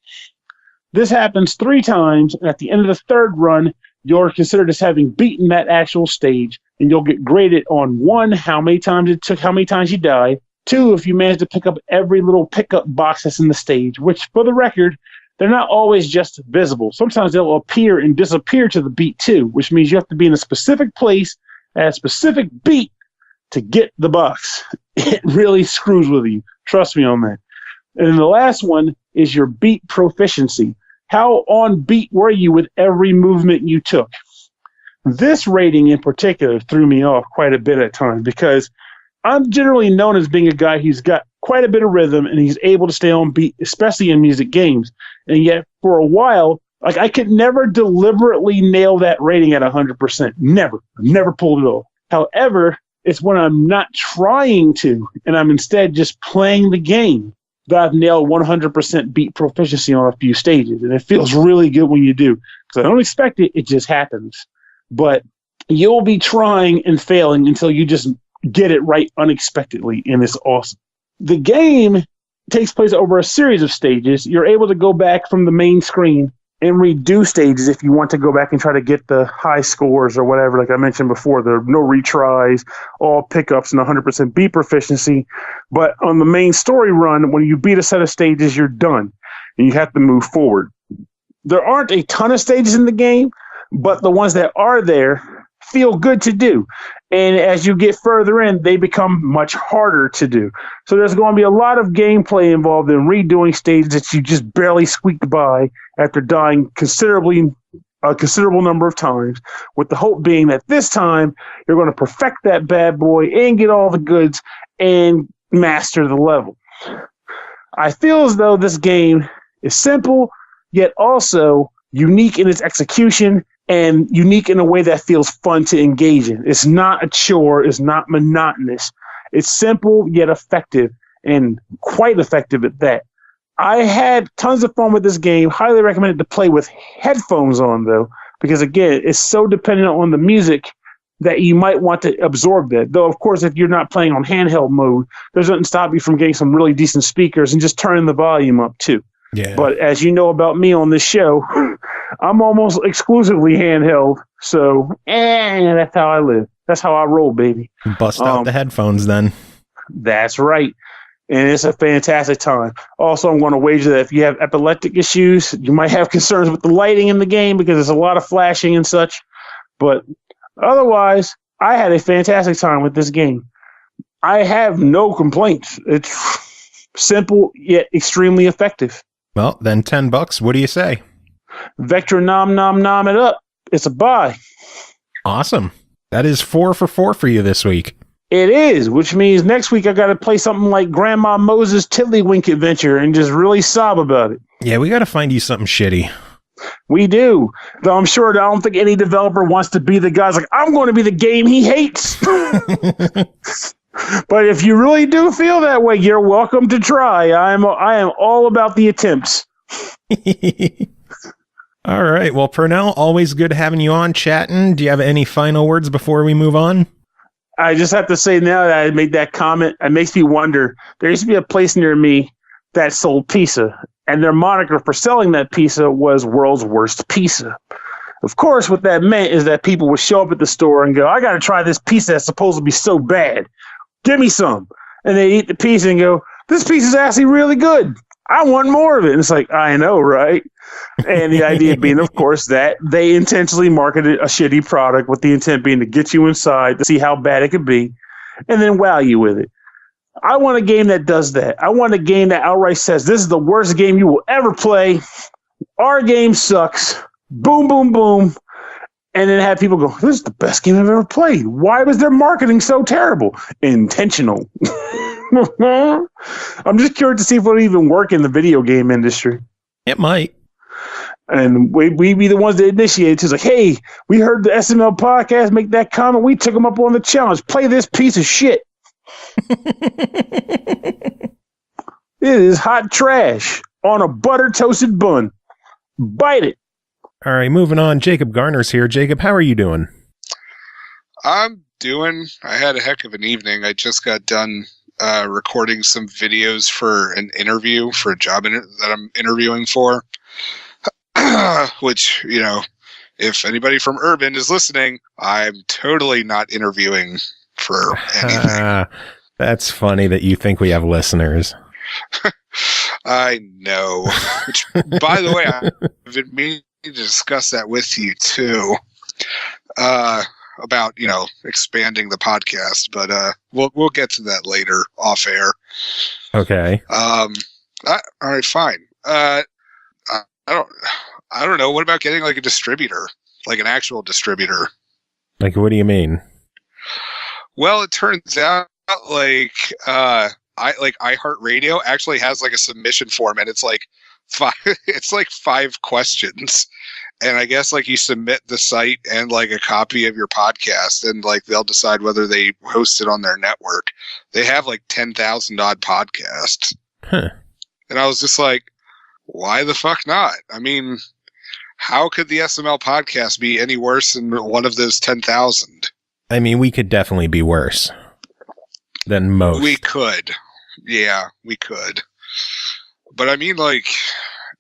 This happens 3 times, and at the end of the third run, you're considered as having beaten that actual stage, and you'll get graded on 1, how many times it took, how many times you died, 2, if you managed to pick up every little pickup box that's in the stage, which, for the record, they're not always just visible. Sometimes they'll appear and disappear to the beat too, which means you have to be in a specific place at a specific beat to get the box. It really screws with you. Trust me on that. And then the last one is your beat proficiency. How on beat were you with every movement you took? This rating in particular threw me off quite a bit at times because I'm generally known as being a guy who's got quite a bit of rhythm and he's able to stay on beat, especially in music games. And yet for a while, like I could never deliberately nail that rating at 100%. Never pulled it off. However, it's when I'm not trying to and I'm instead just playing the game that I've nailed 100% beat proficiency on a few stages. And it feels really good when you do. Because I don't expect it, it just happens. But you'll be trying and failing until you just get it right unexpectedly, and it's awesome. The game takes place over a series of stages. You're able to go back from the main screen and redo stages if you want to go back and try to get the high scores or whatever. Like I mentioned before, there are no retries, all pickups, and 100% beat proficiency. But on the main story run, when you beat a set of stages, you're done, and you have to move forward. There aren't a ton of stages in the game, but the ones that are there feel good to do. And as you get further in, they become much harder to do. So there's going to be a lot of gameplay involved in redoing stages that you just barely squeaked by after dying a considerable number of times, with the hope being that this time you're going to perfect that bad boy and get all the goods and master the level. I feel as though this game is simple, yet also unique in its execution and unique in a way that feels fun to engage in. It's not a chore. It's not monotonous. It's simple yet effective, and quite effective at that. I had tons of fun with this game. Highly recommended to play with headphones on, though, because, again, it's so dependent on the music that you might want to absorb that. Though, of course, if you're not playing on handheld mode, there's nothing to stop you from getting some really decent speakers and just turning the volume up, too. Yeah. But as you know about me on this show, I'm almost exclusively handheld. So, that's how I live. That's how I roll, baby. Bust out the headphones then. That's right. And it's a fantastic time. Also, I'm going to wager that if you have epileptic issues, you might have concerns with the lighting in the game because there's a lot of flashing and such. But otherwise, I had a fantastic time with this game. I have no complaints. It's simple yet extremely effective. Well, then $10. What do you say? Vectronom nom it up. It's a buy. Awesome. That is 4 for 4 for you this week. It is, which means next week I got to play something like Grandma Moses' Tiddlywink Adventure and just really sob about it. Yeah, we got to find you something shitty. We do. Though I'm sure I don't think any developer wants to be the guy's like, I'm going to be the game he hates. But if you really do feel that way, you're welcome to try. I am all about the attempts. All right. Well, Pernell, always good having you on chatting. Do you have any final words before we move on? I just have to say, now that I made that comment, it makes me wonder. There used to be a place near me that sold pizza, and their moniker for selling that pizza was World's Worst Pizza. Of course, what that meant is that people would show up at the store and go, I got to try this pizza that's supposed to be so bad. Give me some. And they eat the pizza and go, this pizza is actually really good. I want more of it. And it's like, I know, right? And the idea being, of course, that they intentionally marketed a shitty product with the intent being to get you inside to see how bad it could be and then wow you with it. I want a game that does that. I want a game that outright says, this is the worst game you will ever play. Our game sucks. Boom, boom, boom. And then have people go, this is the best game I've ever played. Why was their marketing so terrible? Intentional. I'm just curious to see if it would even work in the video game industry. It might. And we be the ones that initiate. It's like, hey, we heard the SML podcast make that comment. We took them up on the challenge. Play this piece of shit. It is hot trash on a butter toasted bun. Bite it. All right, moving on. Jacob Garner's here. Jacob, how are you doing? I had a heck of an evening. I just got done recording some videos for an interview for a job that I'm interviewing for. Which, you know, if anybody from Urban is listening, I'm totally not interviewing for anything. That's funny that you think we have listeners. I know. Which, by the way, I've been meaning to discuss that with you too. About, you know, expanding the podcast, but we'll get to that later off air. Okay. All right, fine. I don't know. What about getting like a distributor, like an actual distributor? Like, what do you mean? Well, it turns out iHeartRadio actually has like a submission form, and it's like five questions. And I guess like you submit the site and like a copy of your podcast, and like they'll decide whether they host it on their network. They have like 10,000 odd podcasts. Huh. And I was just like, why the fuck not? I mean, how could the SML podcast be any worse than one of those 10,000? I mean, we could definitely be worse than most. We could. Yeah, we could. But I mean, like,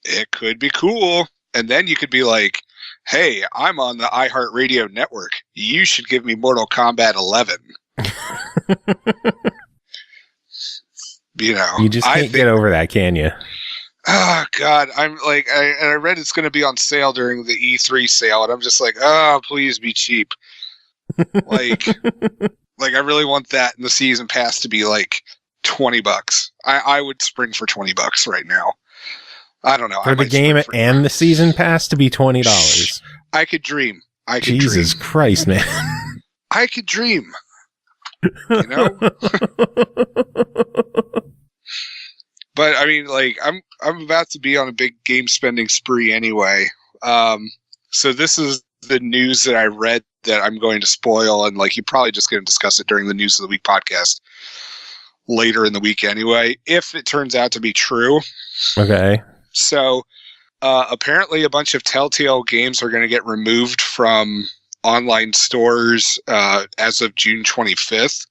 it could be cool. And then you could be like, hey, I'm on the iHeartRadio network. You should give me Mortal Kombat 11. You know, you just can't get over that, can you? Oh, God. I'm like, I read it's going to be on sale during the E3 sale, and I'm just like, oh, please be cheap. Like, I really want that in the season pass to be like $20. I would spring for $20 right now. I don't know. For the game and the season pass to be $20. I could dream. Jesus Christ, man. I could dream. You know? But I mean, like, I'm about to be on a big game spending spree anyway. So this is the news that I read that I'm going to spoil, and like you're probably just going to discuss it during the News of the Week podcast later in the week anyway, if it turns out to be true. Okay. So apparently a bunch of Telltale games are going to get removed from online stores as of June 25th.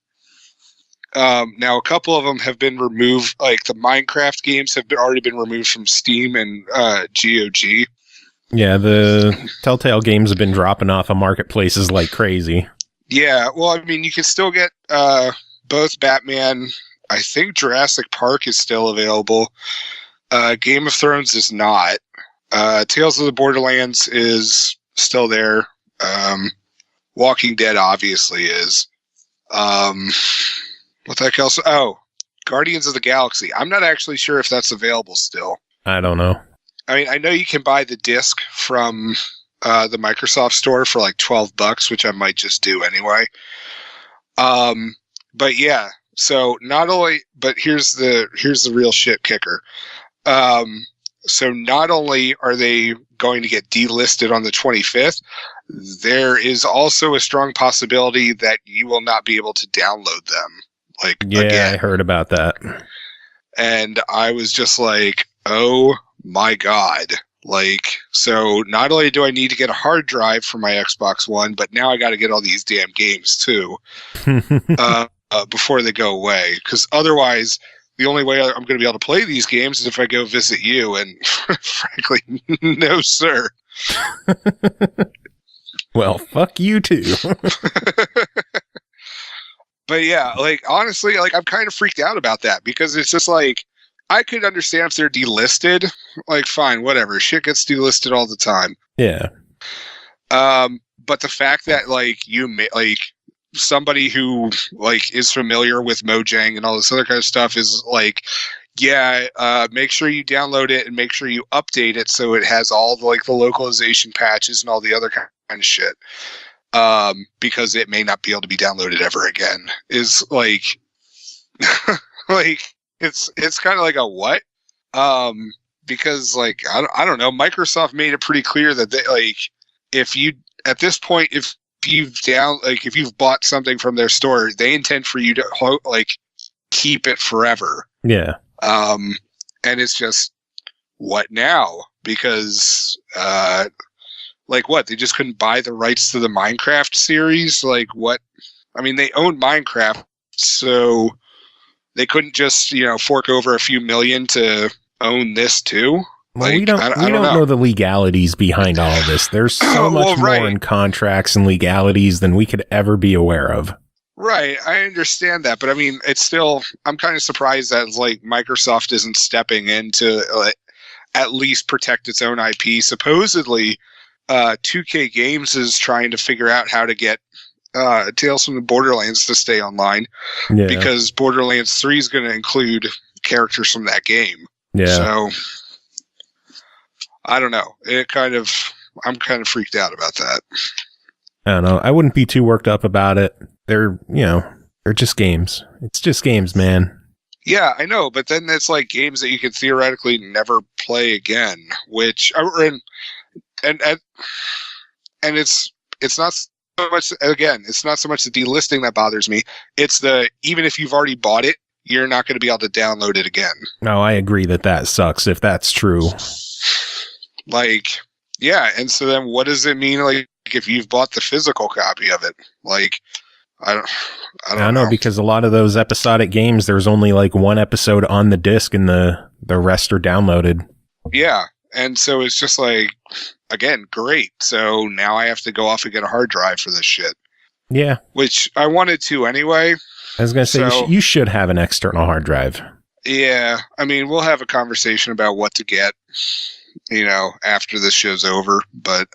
Now, a couple of them have been removed, like the Minecraft games have already been removed from Steam and GOG. Yeah, the Telltale games have been dropping off of marketplaces like crazy. Yeah, well, I mean, you can still get both Batman. I think Jurassic Park is still available. Game of Thrones is not. Tales of the Borderlands is still there. Walking Dead obviously is. What the heck else? Oh, Guardians of the Galaxy. I'm not actually sure if that's available still. I don't know. I mean, I know you can buy the disc from the Microsoft store for like $12, which I might just do anyway. But yeah, so not only, but here's the real shit kicker. So not only are they going to get delisted on the 25th, there is also a strong possibility that you will not be able to download them. Like, yeah, again. I heard about that. And I was just like, oh my God. Like, so not only do I need to get a hard drive for my Xbox One, but now I got to get all these damn games too, before they go away. Because otherwise, the only way I'm going to be able to play these games is if I go visit you. And frankly, no, sir. Well, fuck you too. But yeah, like, honestly, like, I'm kind of freaked out about that because it's just like, I could understand if they're delisted. Like, fine, whatever. Shit gets delisted all the time. Yeah. But the fact that like somebody who like is familiar with Mojang and all this other kind of stuff is like, yeah, make sure you download it and make sure you update it so it has all the like the localization patches and all the other kind of shit. Because it may not be able to be downloaded ever again. Is like, like it's kind of like a what? Because like I don't know. Microsoft made it pretty clear that they like if you at this point if you've bought something from their store, they intend for you to like keep it forever. Yeah. And it's just what now? Because like what? They just couldn't buy the rights to the Minecraft series? Like what? I mean, they own Minecraft, so they couldn't just, fork over a few million to own this too? Well, Like, we don't know the legalities behind all of this. There's so much more in contracts and legalities than we could ever be aware of. Right, I understand that, but I mean, it's still, I'm kind of surprised that like Microsoft isn't stepping in to at least protect its own IP. Supposedly, 2K Games is trying to figure out how to get Tales from the Borderlands to stay online, because Borderlands 3 is going to include characters from that game. Yeah. So, I don't know. I'm kind of freaked out about that. I don't know. I wouldn't be too worked up about it. They're just games. It's just games, man. Yeah, I know, but then it's like games that you could theoretically never play again, which and it's not so much, again, it's not so much the delisting that bothers me. It's even if you've already bought it, you're not going to be able to download it again. No, I agree that sucks if that's true. Like, yeah, and so then what does it mean, like, if you've bought the physical copy of it? Like, I don't know. Because a lot of those episodic games, there's only like one episode on the disc and the rest are downloaded. Yeah, and so it's just like, again, great. So now I have to go off and get a hard drive for this shit. Yeah. Which I wanted to anyway. I was going to say, you should have an external hard drive. Yeah, I mean, we'll have a conversation about what to get, after this show's over. But,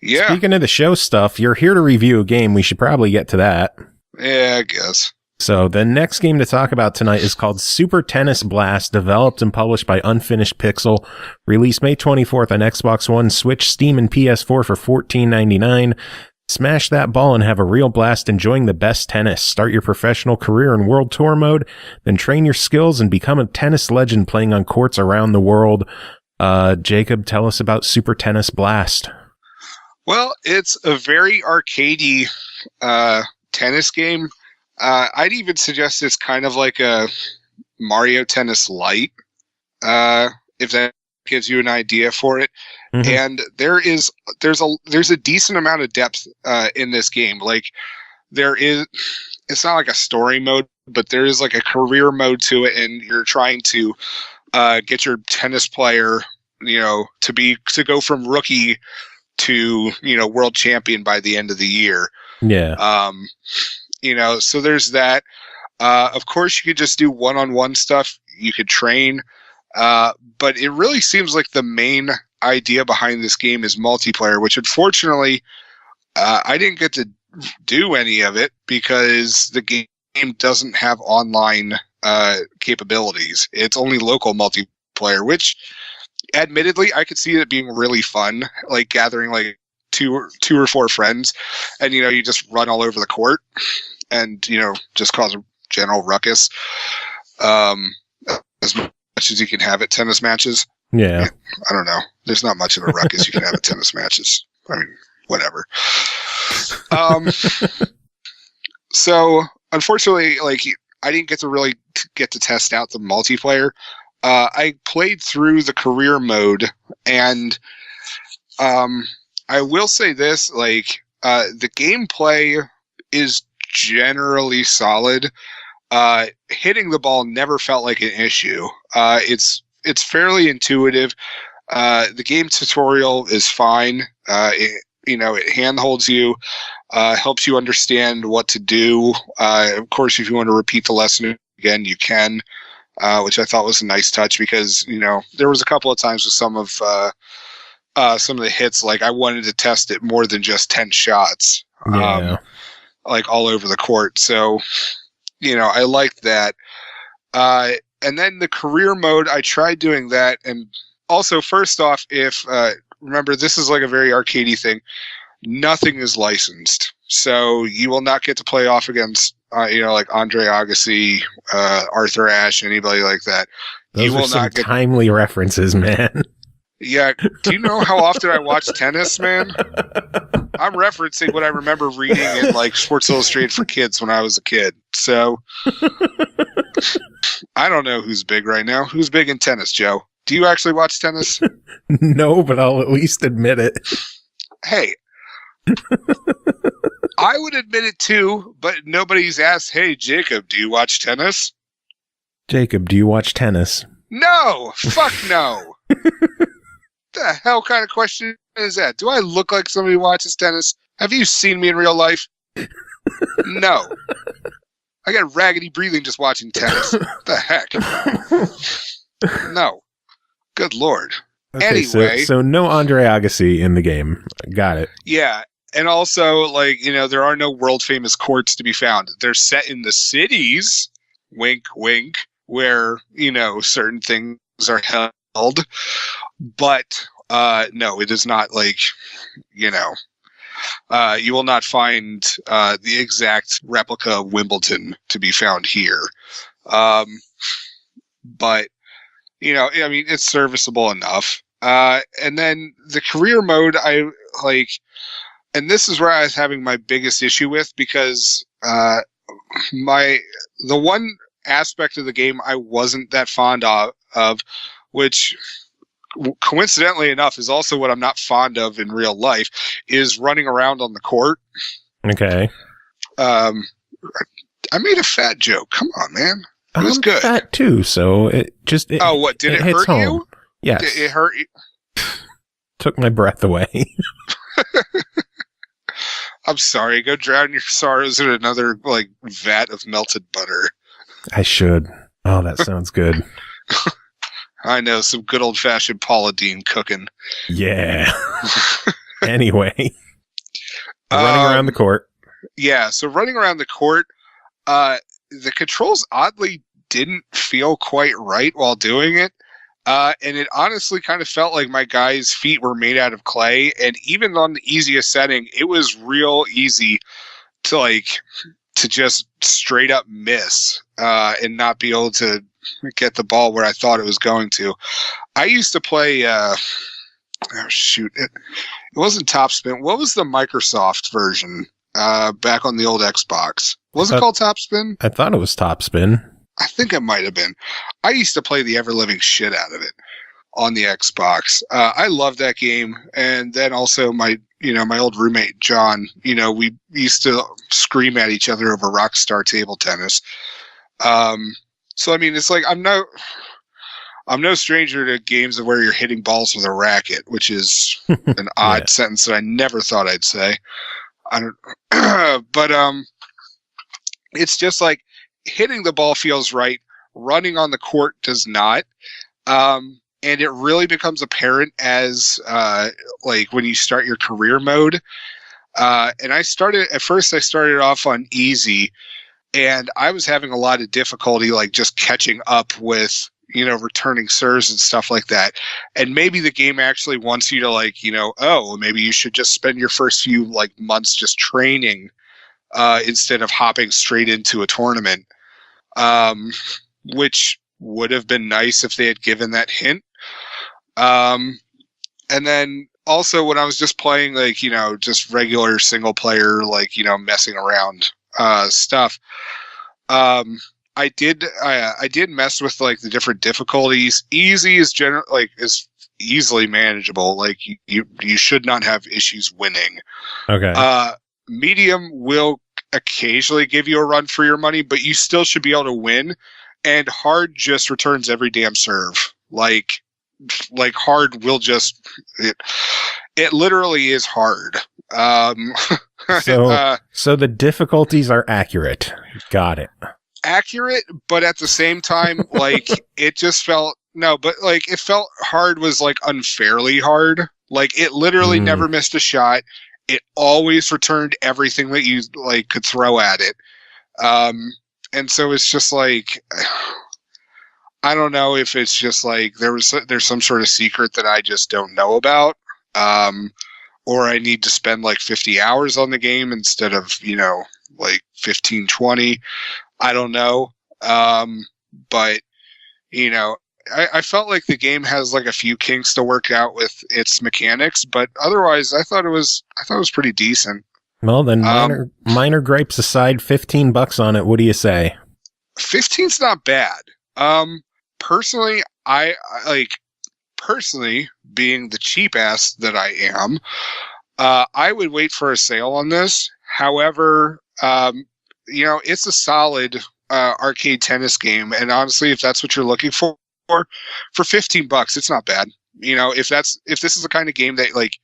yeah. Speaking of the show stuff, you're here to review a game. We should probably get to that. Yeah, I guess. So the next game to talk about tonight is called Super Tennis Blast, developed and published by Unfinished Pixel, released May 24th on Xbox One, Switch, Steam, and PS4 for $14.99. Smash that ball and have a real blast enjoying the best tennis. Start your professional career in World Tour mode, then train your skills and become a tennis legend playing on courts around the world. Jacob, tell us about Super Tennis Blast. Well, it's a very arcadey tennis game. I'd even suggest it's kind of like a Mario Tennis Lite, if that gives you an idea for it. Mm-hmm. And there's a decent amount of depth in this game. Like it's not like a story mode, but there is like a career mode to it, and you're trying to get your tennis player, to go from rookie to world champion by the end of the year. Yeah. So there's that. Of course, you could just do one-on-one stuff. You could train, but it really seems like the main idea behind this game is multiplayer, which unfortunately I didn't get to do any of it because the game doesn't have online capabilities. It's only local multiplayer, which admittedly I could see it being really fun, like gathering like two or four friends, and you just run all over the court and just cause a general ruckus, as much as you can have at tennis matches. Yeah. I don't know. There's not much of a ruckus you can have at tennis matches. I mean, whatever. So unfortunately, like, I didn't get to test out the multiplayer. I played through the career mode, and I will say this, like, the gameplay is generally solid. Hitting the ball never felt like an issue. It's fairly intuitive. The game tutorial is fine. It handholds you, helps you understand what to do. Of course, if you want to repeat the lesson again, you can. which I thought was a nice touch because, there was a couple of times with some of the hits, like I wanted to test it more than just 10 shots, like all over the court. So, I liked that. And then the career mode, I tried doing that. And also, first off, remember, this is like a very arcadey thing. Nothing is licensed. So you will not get to play off against, like Andre Agassi, Arthur Ashe, anybody like that. Those are some timely references, man. Yeah. Do you know how often I watch tennis, man? I'm referencing what I remember reading in like Sports Illustrated for Kids when I was a kid. So I don't know who's big right now. Who's big in tennis, Joe? Do you actually watch tennis? No, but I'll at least admit it. Hey. I would admit it too, but nobody's asked, hey, Jacob, do you watch tennis? Jacob, do you watch tennis? No! Fuck no! The hell kind of question is that? Do I look like somebody who watches tennis? Have you seen me in real life? No. I got raggedy breathing just watching tennis. What the heck? No. Good Lord. Okay, anyway. So no Andre Agassi in the game. Got it. Yeah. And also, like, there are no world famous courts to be found. They're set in the cities, wink, wink, where, certain things are held. But, no, it is not like, you will not find the exact replica of Wimbledon to be found here. But, it's serviceable enough. And then the career mode, and this is where I was having my biggest issue with, because the one aspect of the game I wasn't that fond of, which coincidentally enough is also what I'm not fond of in real life, is running around on the court. Okay. I made a fat joke. Come on, man. It was good. Fat too, so it just... what? Did it hurt home. You? Yes. Did it hurt you? Took my breath away. I'm sorry. Go drown your sorrows in another, vat of melted butter. I should. Oh, that sounds good. I know. Some good old-fashioned Paula Deen cooking. Yeah. Anyway. Running around the court. Yeah, so running around the court, the controls oddly didn't feel quite right while doing it. And it honestly kind of felt like my guy's feet were made out of clay. And even on the easiest setting, it was real easy to just straight up miss, and not be able to get the ball where I thought it was going to. I used to play, it wasn't Topspin. What was the Microsoft version, back on the old Xbox? Was it called Topspin? I thought it was Topspin. I think it might have been. I used to play the ever-living shit out of it on the Xbox. I loved that game. And then also my old roommate, John, we used to scream at each other over Rockstar table tennis. So, it's like, I'm no stranger to games where you're hitting balls with a racket, which is an odd sentence that I never thought I'd say. But it's just like, hitting the ball feels right. Running on the court does not. And it really becomes apparent as, when you start your career mode. And I started off on easy, and I was having a lot of difficulty, just catching up with, returning serves and stuff like that. And maybe the game actually wants you to maybe you should just spend your first few months just training, instead of hopping straight into a tournament. Which would have been nice if they had given that hint. And then also when I was just playing just regular single player, messing around, stuff, I did mess with the different difficulties. Easy is is easily manageable. You should not have issues winning. Okay. Medium will occasionally give you a run for your money, but you still should be able to win. And hard just returns every damn serve. Hard will just it literally is hard. So the difficulties are accurate. Got it. accurate, but at the same time, like, it just felt, no, but like, it felt hard was like unfairly hard. Like, it literally never missed a shot. It always returned everything that you like could throw at it. And so it's just like, I don't know if it's just like there's some sort of secret that I just don't know about, or I need to spend like 50 hours on the game instead of, like 15, 20. I don't know. But I felt like the game has like a few kinks to work out with its mechanics, but otherwise I thought it was pretty decent. Well, then minor gripes aside, $15 on it. What do you say? 15's not bad. Personally, I being the cheap ass that I am, I would wait for a sale on this. However, it's a solid arcade tennis game, and honestly, if that's what you're looking for $15, it's not bad. If this is the kind of game that like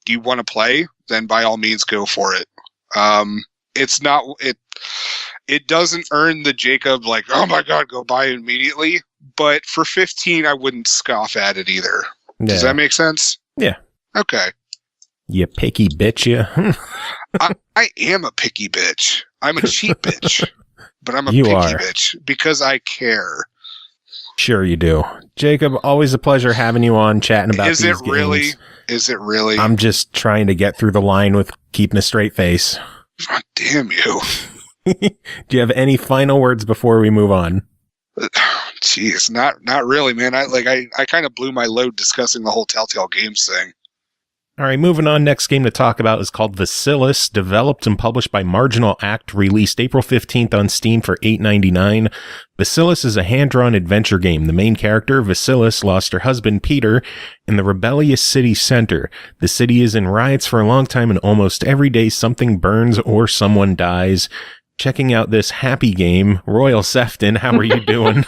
you want to play, then by all means go for it. It doesn't earn the Jacob like, oh my god, go buy it immediately. But for 15, I wouldn't scoff at it either. Yeah. Does that make sense? Yeah. Okay. You picky bitch, you. I am a picky bitch. I'm a cheap bitch, but I'm a picky bitch because I care. Sure you do. Jacob, always a pleasure having you on, chatting about these games. Is it really? I'm just trying to get through the line with keeping a straight face. God damn you. Do you have any final words before we move on? Jeez, not really, man. I kind of blew my load discussing the whole Telltale Games thing. All right, moving on. Next game to talk about is called Vasilis, developed and published by Marginal Act, released April 15th on Steam for $8.99. Vasilis is a hand-drawn adventure game. The main character, Vasilis, lost her husband, Peter, in the rebellious city center. The city is in riots for a long time, and almost every day something burns or someone dies. Checking out this happy game, Royal Sefton, how are you doing?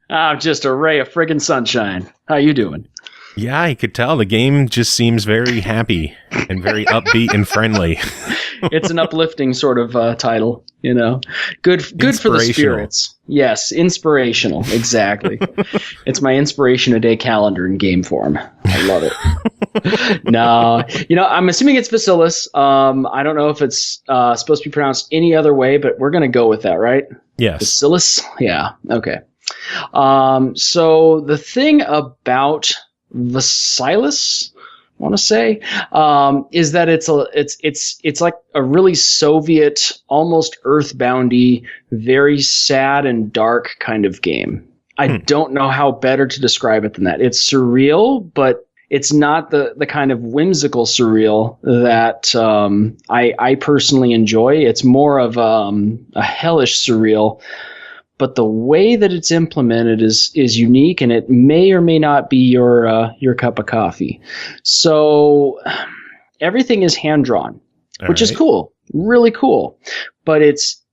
I'm just a ray of friggin' sunshine. How you doing? Yeah, I could tell. The game just seems very happy and very upbeat and friendly. It's an uplifting sort of title, Good for the spirits. Yes, inspirational. Exactly. It's my inspiration a day calendar in game form. I love it. No, I'm assuming it's Vasilis. I don't know if it's supposed to be pronounced any other way, but we're going to go with that, right? Yes. Vasilis? Yeah. Okay. So the thing about Vasilis, I want to say, is that it's like a really Soviet, almost earthboundy, very sad and dark kind of game. I don't know how better to describe it than that. It's surreal, but it's not the kind of whimsical surreal that I personally enjoy. It's more of a hellish surreal. But the way that it's implemented is unique, and it may or may not be your cup of coffee. So everything is hand drawn, which is cool, really cool. But it's,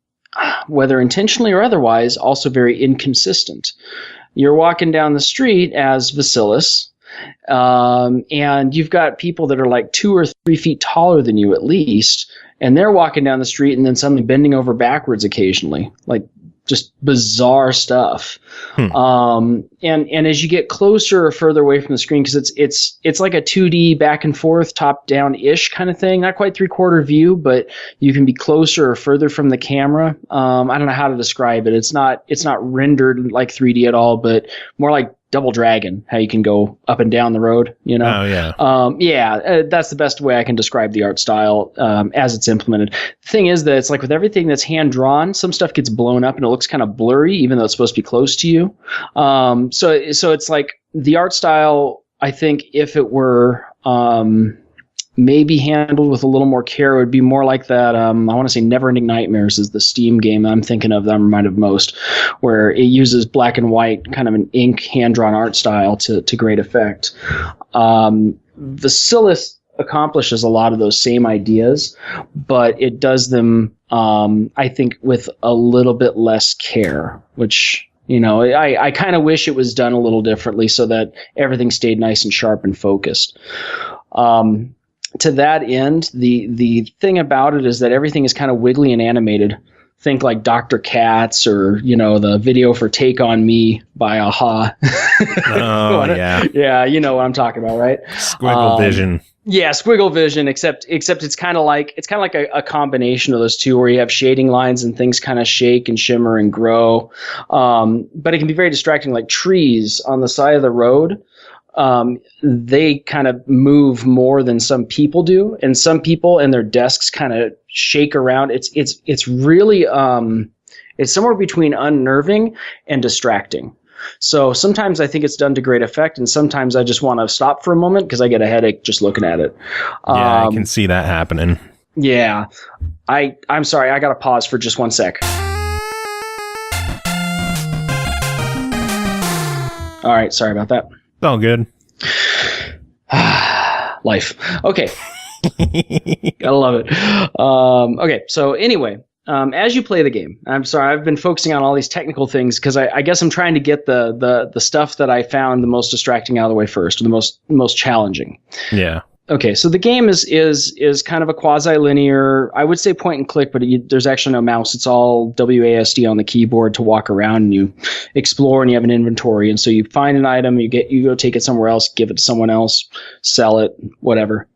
whether intentionally or otherwise, also very inconsistent. You're walking down the street as Vasilis, and you've got people that are like 2 or 3 feet taller than you at least, and they're walking down the street and then suddenly bending over backwards occasionally, like just bizarre stuff. And as you get closer or further away from the screen, because it's like a 2D back and forth, top down ish kind of thing, not quite 3/4 view, but you can be closer or further from the camera. I don't know how to describe it. It's not rendered like 3D at all, but more like Double Dragon, how you can go up and down the road, Oh, yeah. That's the best way I can describe the art style as it's implemented. The thing is that it's like with everything that's hand drawn, some stuff gets blown up and it looks kind of blurry, even though it's supposed to be close to you. So it's like the art style, I think if it were maybe handled with a little more care, it would be more like that. I want to say Neverending Nightmares is the Steam game I'm thinking of that I'm reminded of most, where it uses black and white, kind of an ink hand-drawn art style to great effect. Vasilis accomplishes a lot of those same ideas, but it does them, I think, with a little bit less care, which, I kind of wish it was done a little differently so that everything stayed nice and sharp and focused. To that end, the thing about it is that everything is kind of wiggly and animated. think like Dr. Katz or, the video for Take On Me by Aha. Oh, yeah. Yeah, you know what I'm talking about, right? Squiggle Vision. Yeah, Squiggle Vision, except it's kind of like a combination of those two, where you have shading lines and things kind of shake and shimmer and grow. But it can be very distracting, like trees on the side of the road. They kind of move more than some people do, and some people and their desks kind of shake around. It's really it's somewhere between unnerving and distracting. So sometimes I think it's done to great effect, and sometimes I just want to stop for a moment because I get a headache just looking at it. Yeah, I can see that happening. Yeah. I'm sorry, I got to pause for just one sec. All right, sorry about that. It's all good. Life. Okay. Gotta love it. Okay, so anyway, as you play the game, I'm sorry, I've been focusing on all these technical things because I guess I'm trying to get the stuff that I found the most distracting out of the way first, or the most challenging. Yeah. Okay, so the game is kind of a quasi-linear, I would say point and click, but there's actually no mouse. It's all WASD on the keyboard to walk around, and you explore, and you have an inventory. And so you find an item, you go take it somewhere else, give it to someone else, sell it, whatever.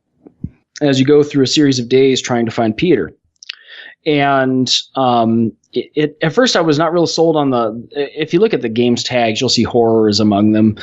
As you go through a series of days trying to find Peter. And at first I was not real sold on if you look at the game's tags, you'll see horrors among them.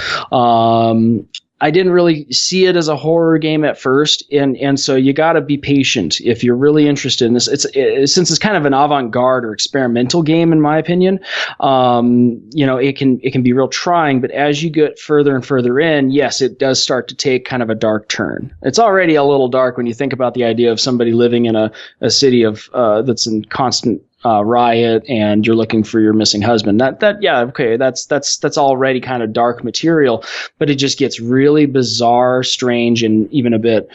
I didn't really see it as a horror game at first, and so you got to be patient if you're really interested in this. Since it's kind of an avant-garde or experimental game, in my opinion. It can be real trying, but as you get further and further in, yes, it does start to take kind of a dark turn. It's already a little dark when you think about the idea of somebody living in a city of that's in constant riot, and you're looking for your missing husband. That's already kind of dark material, but it just gets really bizarre, strange, and even a bit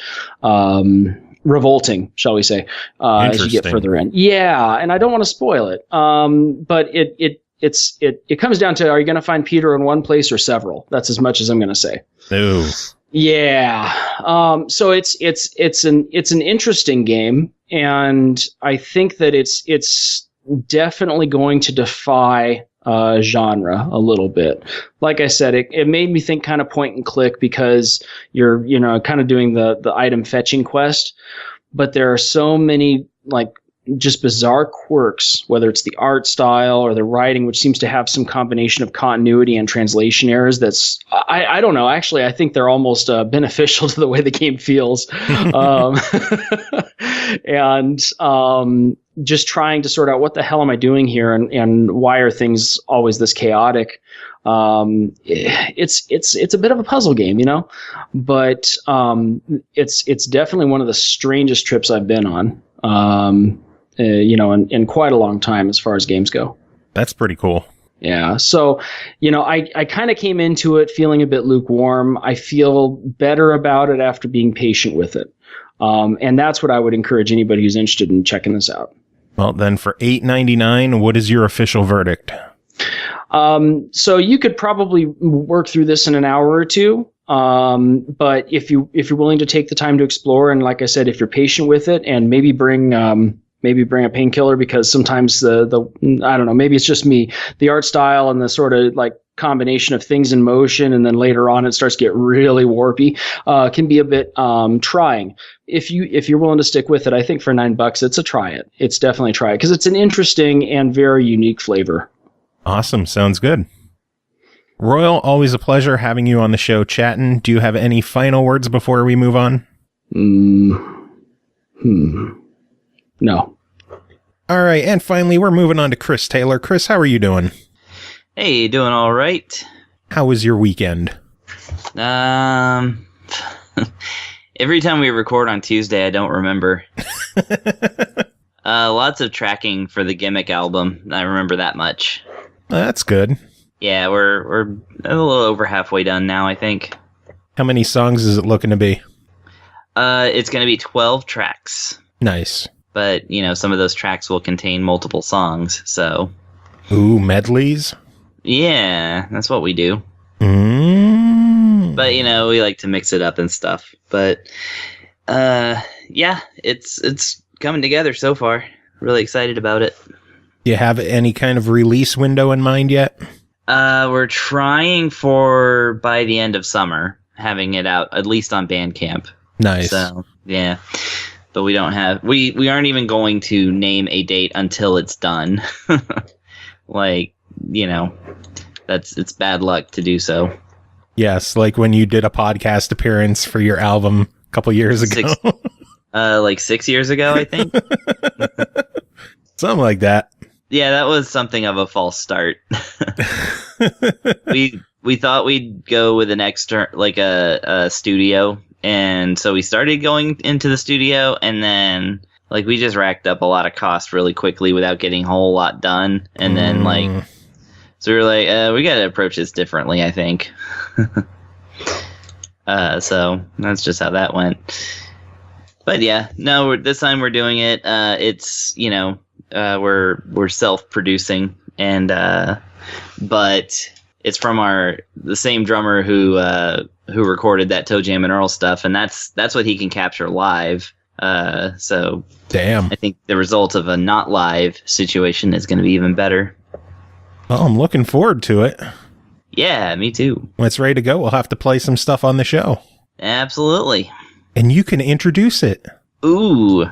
revolting, shall we say, as you get further in. Yeah, and I don't want to spoil it, but it comes down to, are you going to find Peter in one place or several? That's as much as I'm going to say. No. Yeah. So it's an interesting game, and I think that it's definitely going to defy genre a little bit. Like I said, it made me think kind of point and click because you're kind of doing the item fetching quest, but there are so many just bizarre quirks, whether it's the art style or the writing, which seems to have some combination of continuity and translation errors. That's, I don't know. Actually, I think they're almost beneficial to the way the game feels. And just trying to sort out what the hell am I doing here, and why are things always this chaotic? It's a bit of a puzzle game, but it's definitely one of the strangest trips I've been on. In quite a long time as far as games go. That's pretty cool. Yeah. So, I kind of came into it feeling a bit lukewarm. I feel better about it after being patient with it. And that's what I would encourage anybody who's interested in checking this out. Well, then for $8.99, what is your official verdict? So you could probably work through this in an hour or two. But if you're willing to take the time to explore, and like I said, if you're patient with it, and maybe bring a painkiller, because sometimes I don't know, maybe it's just me, the art style and the sort of like combination of things in motion, and then later on it starts to get really warpy, can be a bit trying. If you're willing to stick with it, I think for $9 it's a try it. It's definitely a try it, because it's an interesting and very unique flavor. Awesome. Sounds good. Royal, always a pleasure having you on the show chatting. Do you have any final words before we move on? No. All right, and finally, we're moving on to Chris Taylor. Chris, how are you doing? Hey, doing all right. How was your weekend? Every time we record on Tuesday, I don't remember. Lots of tracking for the Gimmick album. I remember that much. That's good. Yeah, we're a little over halfway done now, I think. How many songs is it looking to be? It's going to be 12 tracks. Nice. But, some of those tracks will contain multiple songs, so... Ooh, medleys? Yeah, that's what we do. But, we like to mix it up and stuff. But, yeah, it's coming together so far. Really excited about it. Do you have any kind of release window in mind yet? We're trying for by the end of summer, having it out at least on Bandcamp. Nice. So yeah, but we don't have we aren't even going to name a date until it's done. Like, you know, it's bad luck to do so. Yes, like when you did a podcast appearance for your album a couple years ago. Like 6 years ago, I think. Something like that. Yeah, that was something of a false start. We thought we'd go with an external, like a studio, and so we started going into the studio, and then like we just racked up a lot of cost really quickly without getting a whole lot done, and then like so we were like, we got to approach this differently, I think. So that's just how that went. But yeah, no, this time we're doing it. It's, you know, we're self-producing, and but it's from the same drummer who recorded that Toe Jam and Earl stuff, and that's what he can capture live. So damn, I think the result of a not live situation is going to be even better. Oh, I'm looking forward to it. Yeah, me too. When it's ready to go, we'll have to play some stuff on the show. Absolutely. And you can introduce it. Ooh.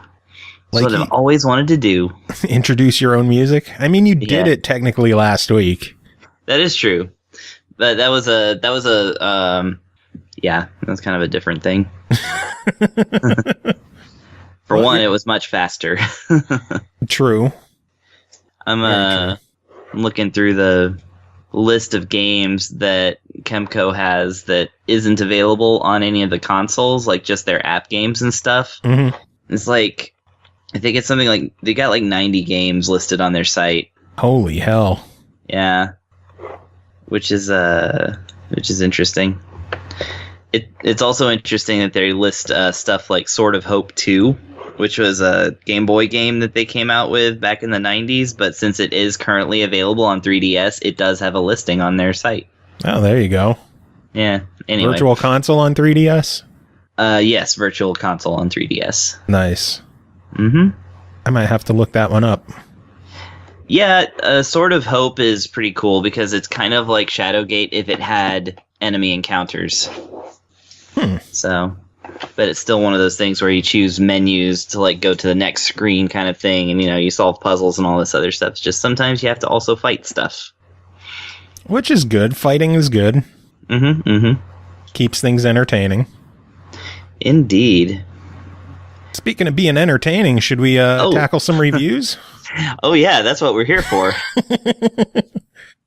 That's what I've always wanted to do. Introduce your own music? I mean, you did it technically last week. That is true. But that was kind of a different thing. For one, it was much faster. True. I'm looking through the list of games that KEMCO has that isn't available on any of the consoles, like just their app games and stuff. Mm-hmm. It's like, I think it's something like, they got like 90 games listed on their site. Holy hell. Yeah. Which is interesting. It's also interesting that they list stuff like Sword of Hope 2, which was a Game Boy game that they came out with back in the 90s, but since it is currently available on 3DS, it does have a listing on their site. Oh, there you go. Yeah. Anyway. Virtual Console on 3DS? Yes, Virtual Console on 3DS. Nice. Mm-hmm. I might have to look that one up. Yeah, Sword of Hope is pretty cool because it's kind of like Shadowgate if it had enemy encounters. So, but it's still one of those things where you choose menus to like go to the next screen kind of thing, and you know, you solve puzzles and all this other stuff. It's just sometimes you have to also fight stuff. Which is good. Fighting is good. Mm-hmm, mm-hmm. Keeps things entertaining. Indeed. Speaking of being entertaining, should we tackle some reviews? Oh yeah, that's what we're here for.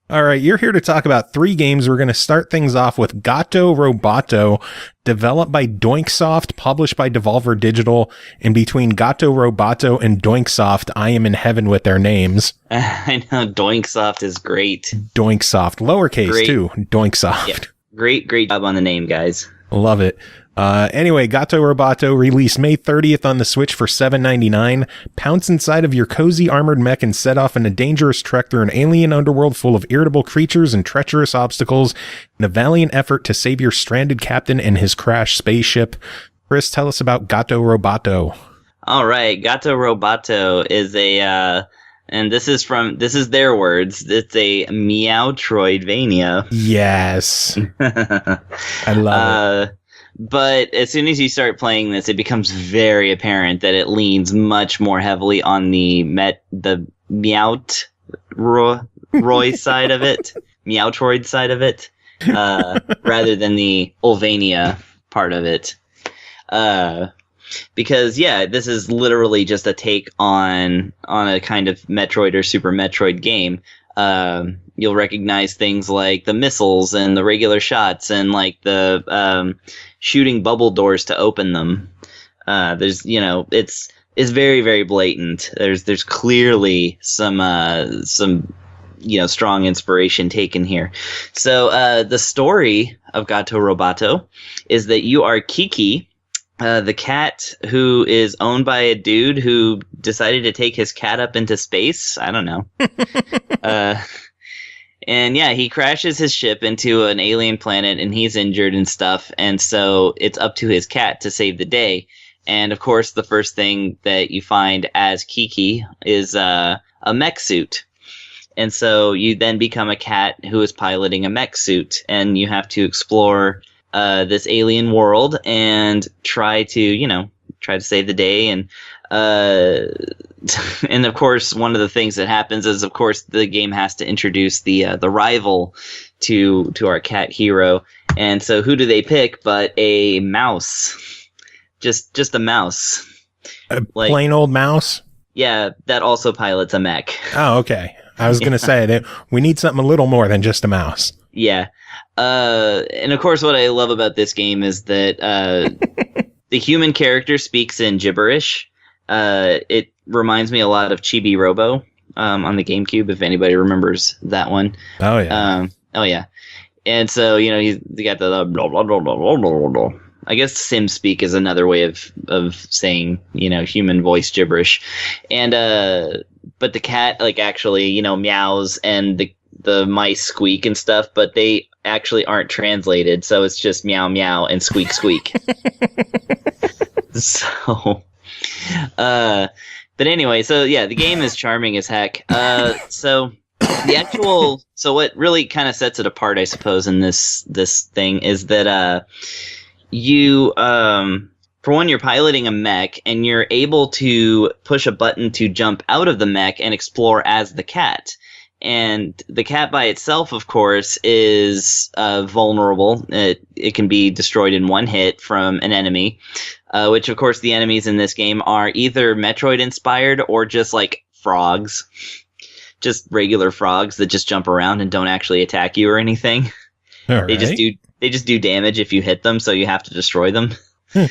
All right, you're here to talk about 3 games. We're going to start things off with Gato Roboto, developed by doinksoft, published by Devolver Digital. In between Gato Roboto and doinksoft, I am in heaven with their names. I know, doinksoft is great. Doinksoft, lowercase great. Too, doinksoft. Yeah. Great job on the name, guys. Love it. Anyway, Gato Roboto released May 30th on the Switch for $7.99. Pounce inside of your cozy armored mech and set off in a dangerous trek through an alien underworld full of irritable creatures and treacherous obstacles in a valiant effort to save your stranded captain and his crashed spaceship. Chris, tell us about Gato Roboto. All right, Gato Roboto is and this is their words. It's a meowtroidvania. Yes. I love it. But as soon as you start playing this, it becomes very apparent that it leans much more heavily on the meowtroid side of it, meowtroid side of it, rather than the Ulvania part of it. Because yeah, this is literally just a take on a kind of Metroid or Super Metroid game. You'll recognize things like the missiles and the regular shots and like the shooting bubble doors to open them. There's, you know, it's very, very blatant. There's clearly some you know, strong inspiration taken here. So the story of Gato Roboto is that you are Kiki, the cat who is owned by a dude who decided to take his cat up into space. I don't know. And yeah, he crashes his ship into an alien planet and he's injured and stuff. And so it's up to his cat to save the day. And of course, the first thing that you find as Kiki is a a mech suit. And so you then become a cat who is piloting a mech suit, and you have to explore this alien world and try to save the day. And and of course, one of the things that happens is, of course, the game has to introduce the rival to our cat hero. And so who do they pick but a mouse? Just a mouse. A plain old mouse? Yeah, that also pilots a mech. Oh, okay. I was going to say that we need something a little more than just a mouse. Yeah. And of course, what I love about this game is that the human character speaks in gibberish. It reminds me a lot of Chibi Robo on the GameCube, if anybody remembers that one. Oh, yeah. Yeah. And so, you got the blah, blah, blah, blah, blah, blah, blah. I guess sim speak is another way of saying, human voice gibberish. And but the cat actually, meows, and the mice squeak and stuff, but they actually aren't translated, so it's just meow meow and squeak squeak. So but anyway, so yeah, the game is charming as heck. So what really kind of sets it apart, I suppose, in this thing is that you for one, you're piloting a mech, and you're able to push a button to jump out of the mech and explore as the cat. And the cat by itself, of course, is vulnerable. It can be destroyed in one hit from an enemy, which, of course, the enemies in this game are either Metroid-inspired or just like frogs. Just regular frogs that just jump around and don't actually attack you or anything. All They right. just do damage if you hit them, so you have to destroy them. So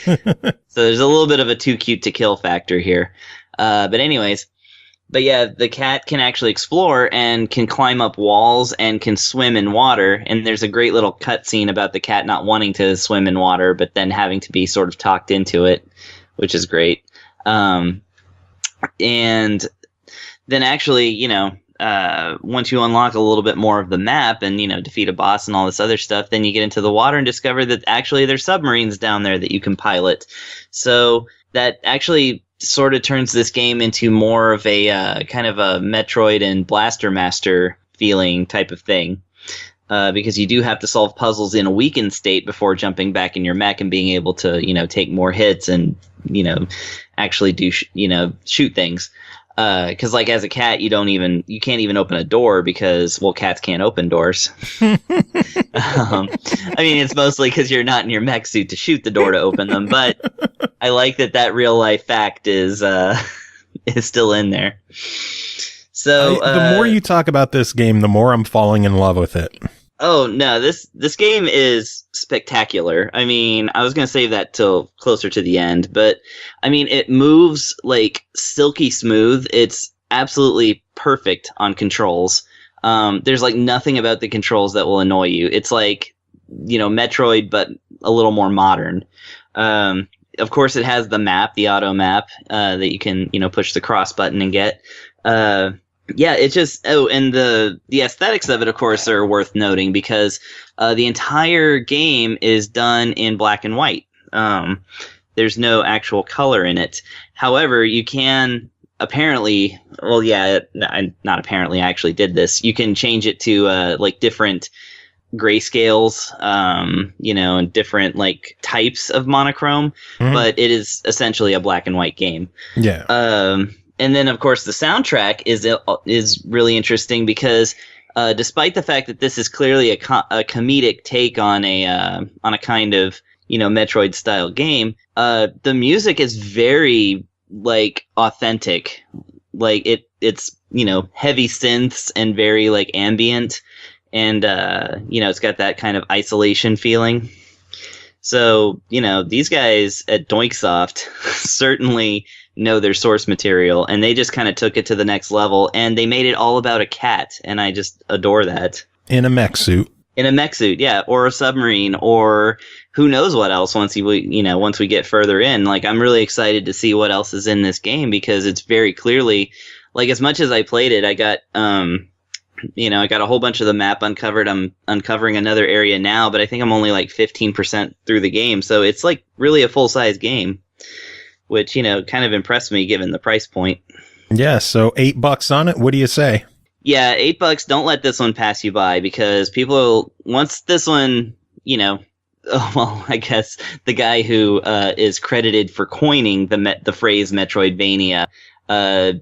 there's a little bit of a too cute to kill factor here. But yeah, the cat can actually explore and can climb up walls and can swim in water. And there's a great little cutscene about the cat not wanting to swim in water, but then having to be sort of talked into it, which is great. And then actually, once you unlock a little bit more of the map and, defeat a boss and all this other stuff, then you get into the water and discover that actually there's submarines down there that you can pilot. So that actually sort of turns this game into more of a kind of a Metroid and Blaster Master feeling type of thing. Because you do have to solve puzzles in a weakened state before jumping back in your mech and being able to, take more hits and, actually do, shoot things. Because as a cat, you can't even open a door because, cats can't open doors. It's mostly because you're not in your mech suit to shoot the door to open them. But I like that real life fact is still in there. So the more you talk about this game, the more I'm falling in love with it. Oh no, this game is spectacular. I was going to save that till closer to the end, but it moves like silky smooth. It's absolutely perfect on controls. There's nothing about the controls that will annoy you. It's like, Metroid, but a little more modern. Of course, it has the map, the auto map, that you can, push the cross button and get. Yeah, it's just and the aesthetics of it, of course, are worth noting because the entire game is done in black and white. There's no actual color in it. However, you can apparently, not apparently, I actually did this. You can change it to different grayscales, and different types of monochrome, but it is essentially a black and white game. Yeah. And then, of course, the soundtrack is really interesting because despite the fact that this is clearly a comedic take on a kind of Metroid style game, the music is very authentic. It's heavy synths and very ambient, and it's got that kind of isolation feeling. So these guys at doinksoft certainly know their source material, and they just kind of took it to the next level, and they made it all about a cat, and I just adore that. In a mech suit. In a mech suit, yeah, or a submarine, or who knows what else once we get further in. I'm really excited to see what else is in this game because it's very clearly, as much as I played it, I got I got a whole bunch of the map uncovered. I'm uncovering another area now, but I think I'm only 15% through the game, so it's really a full-size game. Which, kind of impressed me given the price point. Yeah, so $8 on it. What do you say? Yeah, $8. Don't let this one pass you by, because people, once this one, well, I guess the guy who is credited for coining the phrase Metroidvania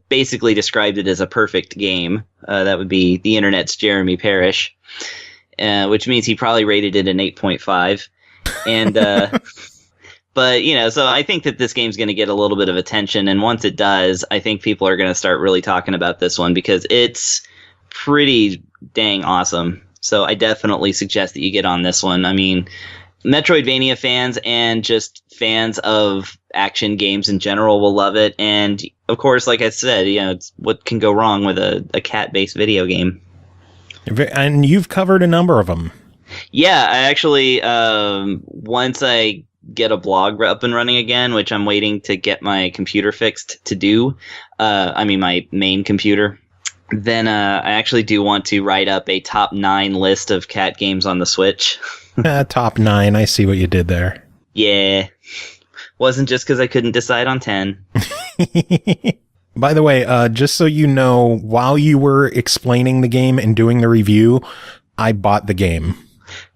basically described it as a perfect game. That would be the internet's Jeremy Parrish, which means he probably rated it an 8.5. And but so I think that this game's going to get a little bit of attention, and once it does, I think people are going to start really talking about this one, because it's pretty dang awesome. So I definitely suggest that you get on this one. I mean, Metroidvania fans and just fans of action games in general will love it. And of course, like I said, it's what can go wrong with a cat-based video game. And you've covered a number of them. Yeah, I actually, once I get a blog up and running again, which I'm waiting to get my computer fixed to do, my main computer, then I actually do want to write up a top 9 list of cat games on the Switch. Top 9, I see what you did there. Yeah. Wasn't just because I couldn't decide on 10. By the way, just so you know, while you were explaining the game and doing the review, I bought the game.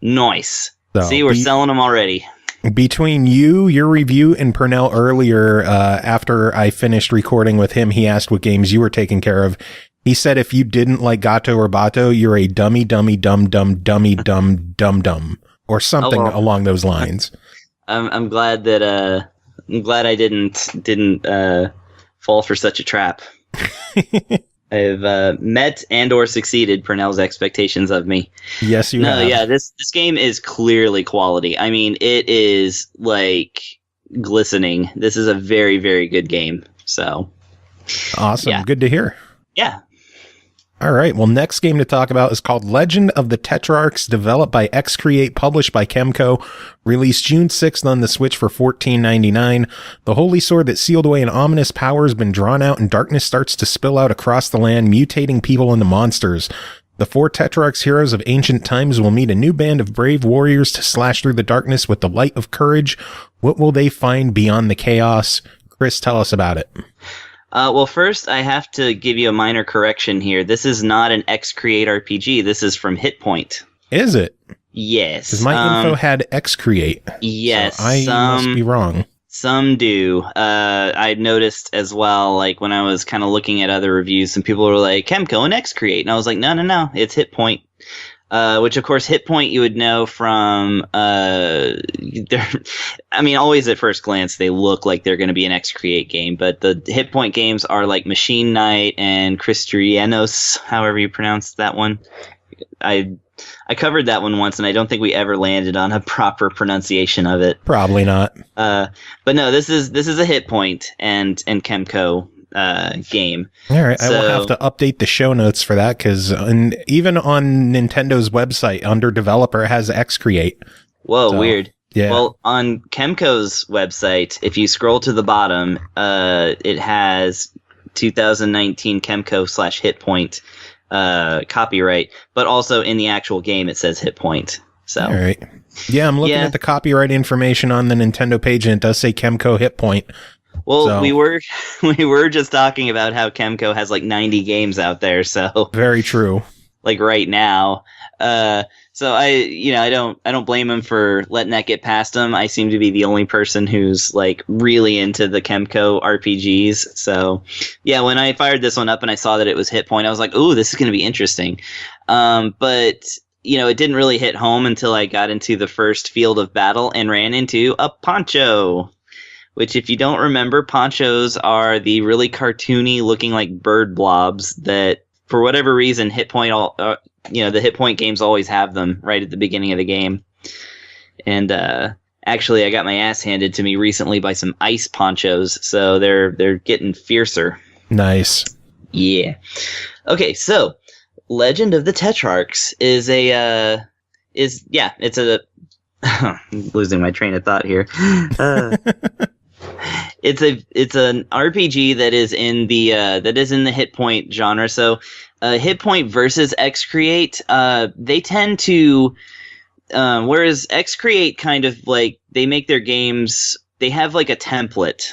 Nice. So see, we're selling them already. Between you, your review, and Pernell earlier, after I finished recording with him, he asked what games you were taking care of. He said if you didn't like Gato Roboto, you're a dummy, dummy, dumb, dumb, dummy, dumb, dumb, dumb, or something along those lines. I'm glad that I didn't fall for such a trap. I've met and or succeeded Pernell's expectations of me. Yes, you have. No, yeah, this game is clearly quality. I mean, it is like glistening. This is a very, very good game. So awesome. Yeah. Good to hear. Yeah. All right. Well, next game to talk about is called Legend of the Tetrarchs, developed by XCreate, published by KEMCO, released June 6th on the Switch for $14.99. The holy sword that sealed away an ominous power has been drawn out, and darkness starts to spill out across the land, mutating people into monsters. The 4 Tetrarchs heroes of ancient times will meet a new band of brave warriors to slash through the darkness with the light of courage. What will they find beyond the chaos? Chris, tell us about it. Well, first, I have to give you a minor correction here. This is not an XCreate RPG. This is from Hit Point. Is it? Yes. Because my info had XCreate. Yes. So I must be wrong. Some do. I noticed as well, like, when I was kind of looking at other reviews, some people were like, KEMCO and XCreate. And I was like, no, it's Hit Point. Which, of course, Hit Point you would know from, always at first glance, they look like they're going to be an XCreate game, but the Hit Point games are like Machine Knight and Cristianos, however you pronounce that one. I covered that one once, and I don't think we ever landed on a proper pronunciation of it. Probably not. But no, this is a Hit Point and KEMCO game. All right, so, I will have to update the show notes for that, because even on Nintendo's website, under developer, it has XCreate. Whoa, so, weird. Yeah. Well, on KEMCO's website, if you scroll to the bottom, it has 2019 KEMCO / Hit Point copyright, but also in the actual game it says Hit Point. So, all right. Yeah, I'm looking at the copyright information on the Nintendo page, and it does say KEMCO Hit Point. Well, so. we were just talking about how KEMCO has like 90 games out there, so very true. Like right now, so I don't blame him for letting that get past him. I seem to be the only person who's like really into the KEMCO RPGs. So yeah, when I fired this one up and I saw that it was Hit Point, I was like, ooh, this is going to be interesting. But it didn't really hit home until I got into the first field of battle and ran into a poncho. Which, if you don't remember, ponchos are the really cartoony looking like bird blobs that, for whatever reason, Hit Point, the Hit Point games always have them right at the beginning of the game. And actually, I got my ass handed to me recently by some ice ponchos, so they're getting fiercer. Nice. Yeah. Okay, so Legend of the Tetrarchs is it's a I'm losing my train of thought here. It's an RPG that is in the Hit Point genre. So, Hit Point versus XCreate, they tend to, whereas XCreate kind of like they make their games, they have like a template,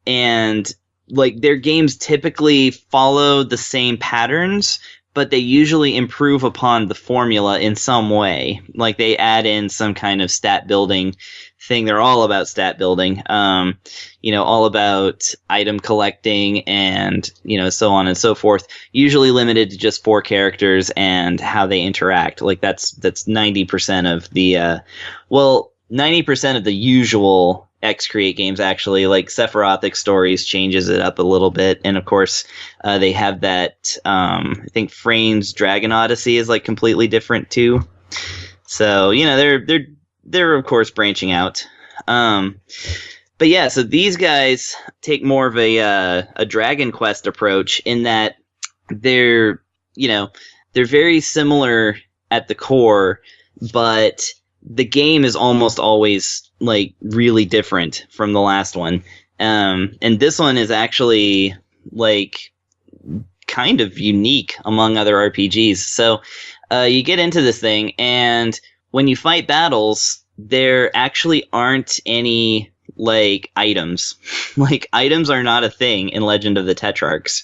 and like their games typically follow the same patterns, but they usually improve upon the formula in some way. Like they add in some kind of stat building thing. They're all about stat building, all about item collecting and, so on and so forth. Usually limited to just 4 characters and how they interact. Like that's 90% of the, 90% of the usual X-Create games, actually. Like Sephiroth Stories changes it up a little bit. And of course, they have that, I think Frane's Dragon Odyssey is like completely different too. So, they're of course branching out. But yeah, so these guys take more of a Dragon Quest approach in that they're very similar at the core, but the game is almost always like really different from the last one. And this one is actually like kind of unique among other RPGs. So you get into this thing, and when you fight battles, there actually aren't any like items. Like items are not a thing in Legend of the Tetrarchs.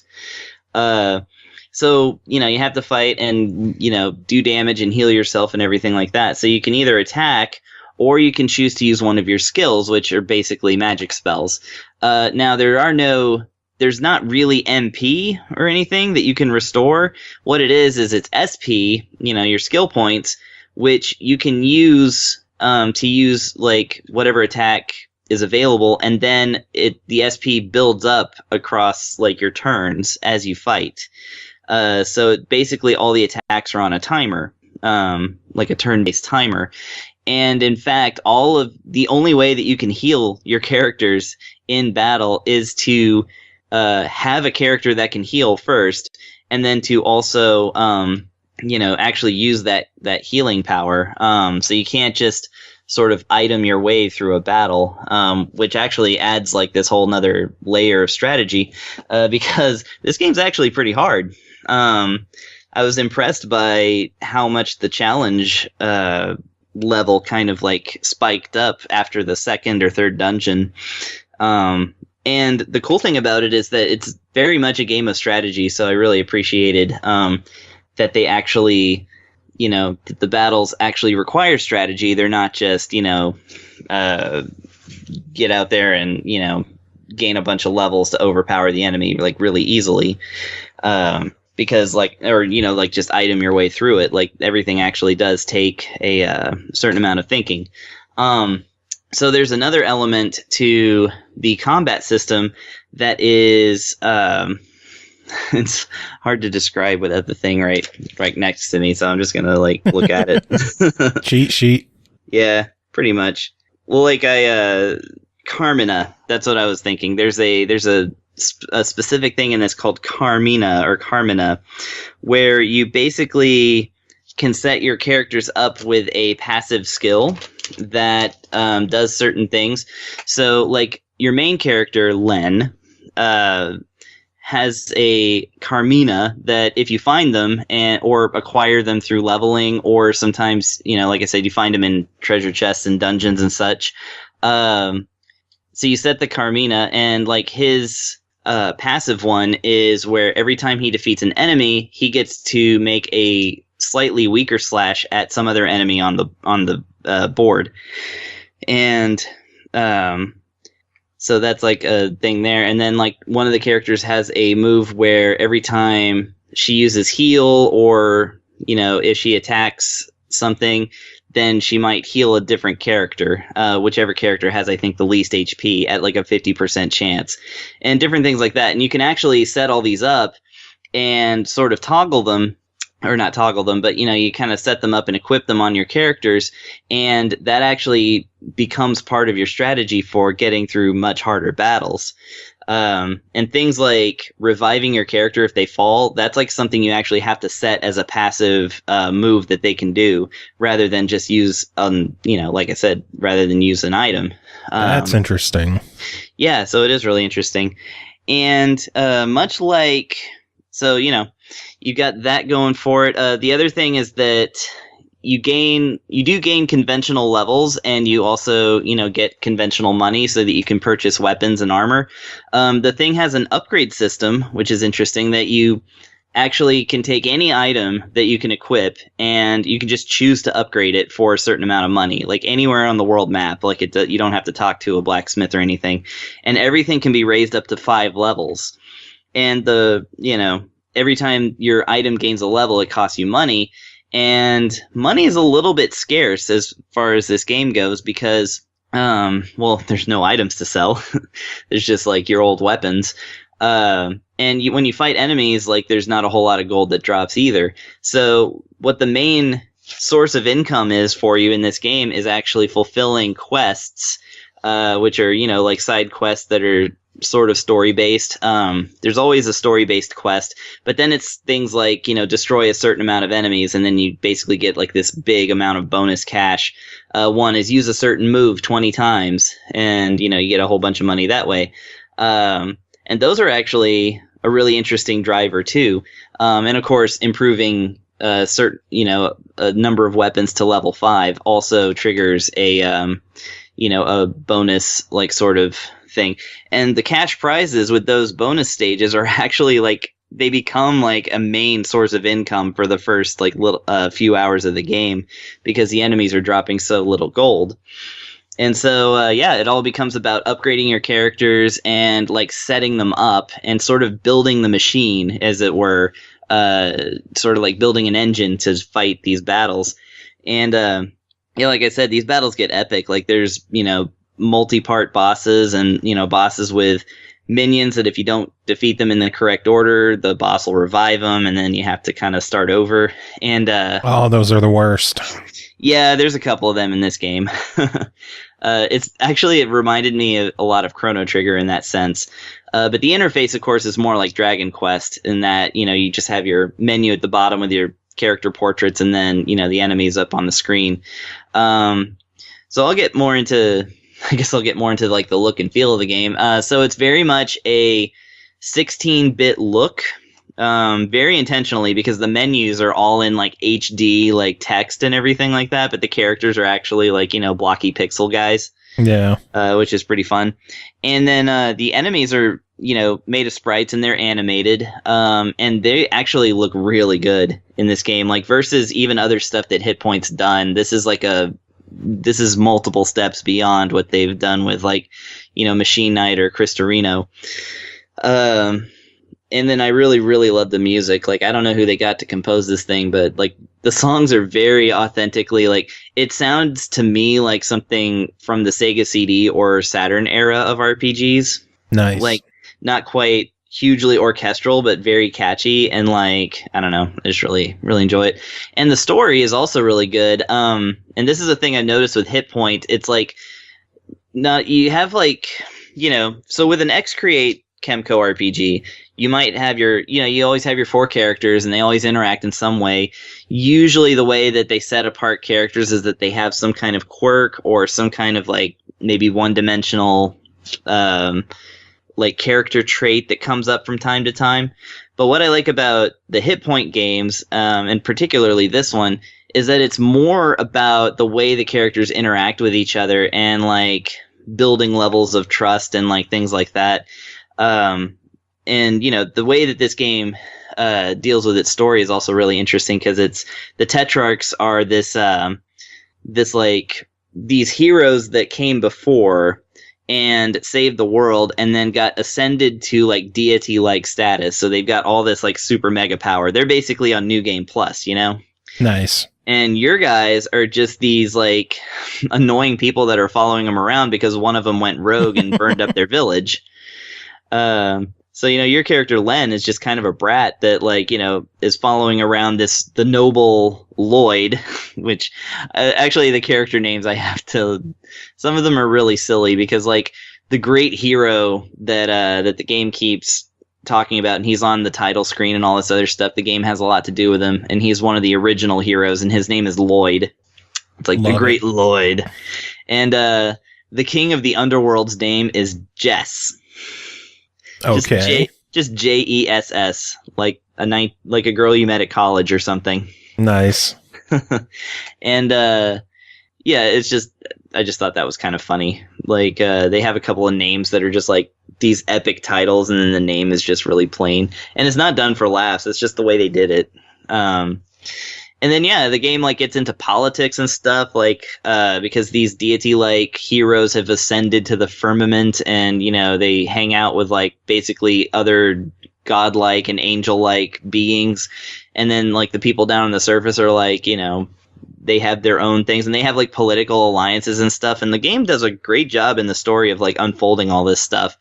So, you have to fight and, do damage and heal yourself and everything like that. So you can either attack, or you can choose to use one of your skills, which are basically magic spells. Now, there's not really MP or anything that you can restore. What it is it's SP, your skill points, which you can use to use like whatever attack is available, and then the SP builds up across like your turns as you fight. So basically all the attacks are on a timer, like a turn-based timer. And in fact, the only way that you can heal your characters in battle is to have a character that can heal first, and then to also, actually use that healing power. So you can't just sort of item your way through a battle, which actually adds like this whole nother layer of strategy, because this game's actually pretty hard. I was impressed by how much the challenge level kind of like spiked up after the second or third dungeon. And the cool thing about it is that it's very much a game of strategy, so I really appreciated that they actually, the battles actually require strategy. They're not just, get out there and, gain a bunch of levels to overpower the enemy like really easily. Because just item your way through it. Like everything actually does take a certain amount of thinking. So there's another element to the combat system that is, it's hard to describe without the thing right next to me. So I'm just gonna like look at it. Cheat sheet. Yeah, pretty much. Well, like Carmina. That's what I was thinking. There's a specific thing in this called Carmina, where you basically can set your characters up with a passive skill that does certain things. So, like, your main character, Len, has a Carmina that if you find them or acquire them through leveling, or sometimes, like I said, you find them in treasure chests and dungeons and such. So you set the Carmina, and like his passive one is where every time he defeats an enemy, he gets to make a slightly weaker slash at some other enemy on the board. And so that's like a thing there. And then like one of the characters has a move where every time she uses heal, or if she attacks something, then she might heal a different character, whichever character has, I think, the least HP at like a 50% chance, and different things like that. And you can actually set all these up and sort of toggle them, or not toggle them, but you kind of set them up and equip them on your characters, and that actually becomes part of your strategy for getting through much harder battles. And things like reviving your character if they fall, that's like something you actually have to set as a passive move that they can do, rather than just use, like I said, rather than use an item. That's interesting. Yeah, so it is really interesting. And much like, so, you've got that going for it. The other thing is that, you do gain conventional levels, and you also, get conventional money so that you can purchase weapons and armor. The thing has an upgrade system, which is interesting, that you actually can take any item that you can equip, and you can just choose to upgrade it for a certain amount of money, like anywhere on the world map. Like you don't have to talk to a blacksmith or anything, and everything can be raised up to 5 levels. And every time your item gains a level, it costs you money. And money is a little bit scarce as far as this game goes because, there's no items to sell. There's just like your old weapons. And when you fight enemies, like there's not a whole lot of gold that drops either. So what the main source of income is for you in this game is actually fulfilling quests, which are, like side quests that are sort of story-based. There's always a story-based quest, but then it's things like, destroy a certain amount of enemies, and then you basically get like this big amount of bonus cash. One is use a certain move 20 times, and, you get a whole bunch of money that way. And those are actually a really interesting driver too. And of course, improving a number of weapons to level 5 also triggers a bonus like sort of thing. And the cash prizes with those bonus stages are actually like, they become like a main source of income for the first like few hours of the game, because the enemies are dropping so little gold. And so, it all becomes about upgrading your characters and like setting them up and sort of building the machine, as it were, sort of like building an engine to fight these battles. And, like I said, these battles get epic. Like there's, multi-part bosses and, bosses with minions that if you don't defeat them in the correct order, the boss will revive them, and then you have to kind of start over. And those are the worst. Yeah, there's a couple of them in this game. It reminded me a lot of Chrono Trigger in that sense. But the interface, of course, is more like Dragon Quest in that, you just have your menu at the bottom with your character portraits, and then, the enemies up on the screen. So I'll get more into like the look and feel of the game. So it's very much a 16-bit look, very intentionally, because the menus are all in like HD, like text and everything like that, but the characters are actually like, blocky pixel guys. Yeah. Which is pretty fun. And then the enemies are, made of sprites, and they're animated. And they actually look really good in this game, like versus even other stuff that Hit Point's done. This is multiple steps beyond what they've done with like, Machine Knight or Cristorino. And then I really, really love the music. Like, I don't know who they got to compose this thing, but like the songs are very authentically, like it sounds to me like something from the Sega CD or Saturn era of RPGs. Nice. Like not quite hugely orchestral, but very catchy. And like, I don't know, I just really, really enjoy it. And the story is also really good. And this is a thing I noticed with Hit Point. It's like, you have like, so with an X-Create KEMCO RPG, you might have you always have your 4 characters, and they always interact in some way. Usually the way that they set apart characters is that they have some kind of quirk or some kind of like maybe one-dimensional like character trait that comes up from time to time. But what I like about the Hit Point games, and particularly this one, is that it's more about the way the characters interact with each other and like building levels of trust and like things like that. And the way that this game deals with its story is also really interesting, because it's the Tetrarchs are this like these heroes that came before and saved the world, and then got ascended to like deity like status. So they've got all this like super mega power. They're basically on New Game Plus, Nice. And your guys are just these like annoying people that are following them around because one of them went rogue and burned up their village. So, your character Len is just kind of a brat that like, is following around the noble Lloyd, which actually the character names some of them are really silly, because like the great hero that the game keeps talking about, and he's on the title screen and all this other stuff, the game has a lot to do with him, and he's one of the original heroes, and his name is Lloyd. It's like the great Lloyd. And the king of the underworld's name is Jess. Okay. Just Jess, like a girl you met at college or something. Nice. And yeah, it's just, I just thought that was kind of funny. Like, they have a couple of names that are just like these epic titles, and then the name is just really plain. And it's not done for laughs. It's just the way they did it. And then, yeah, the game like gets into politics and stuff, like, because these deity-like heroes have ascended to the firmament, and, you know, they hang out with like basically other godlike and angel-like beings. And then like the people down on the surface are like, you know, they have their own things, and they have like political alliances and stuff. And the game does a great job in the story of like unfolding all this stuff.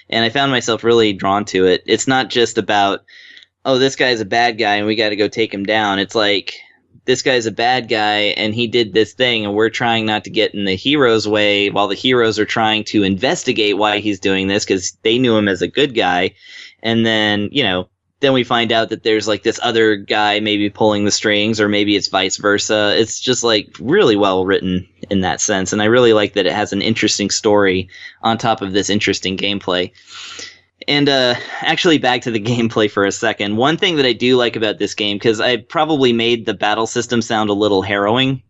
And I found myself really drawn to it. It's not just about, oh, this guy's a bad guy and we got to go take him down. It's like, this guy's a bad guy and he did this thing, and we're trying not to get in the hero's way while the heroes are trying to investigate why he's doing this, because they knew him as a good guy. And then, you know, then we find out that there's like this other guy maybe pulling the strings, or maybe it's vice versa. It's just like really well written in that sense. And I really like that it has an interesting story on top of this interesting gameplay. And actually, back to the gameplay for a second. One thing that I do like about this game, because I probably made the battle system sound a little harrowing.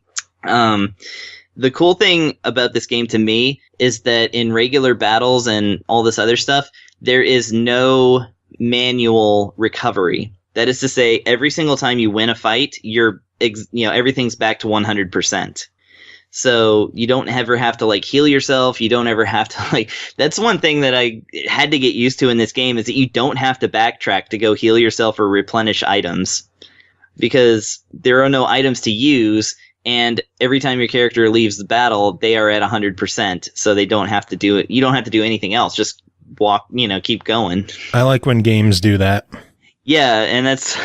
The cool thing about this game to me is that in regular battles and all this other stuff, there is no manual recovery. That is to say, every single time you win a fight, everything's back to 100%. So you don't ever have to like heal yourself. You don't ever have to like, that's one thing that I had to get used to in this game, is that you don't have to backtrack to go heal yourself or replenish items, because there are no items to use. And every time your character leaves the battle, they are at 100%. So they don't have to do it. You don't have to do anything else. Just walk, keep going. I like when games do that. Yeah, and that's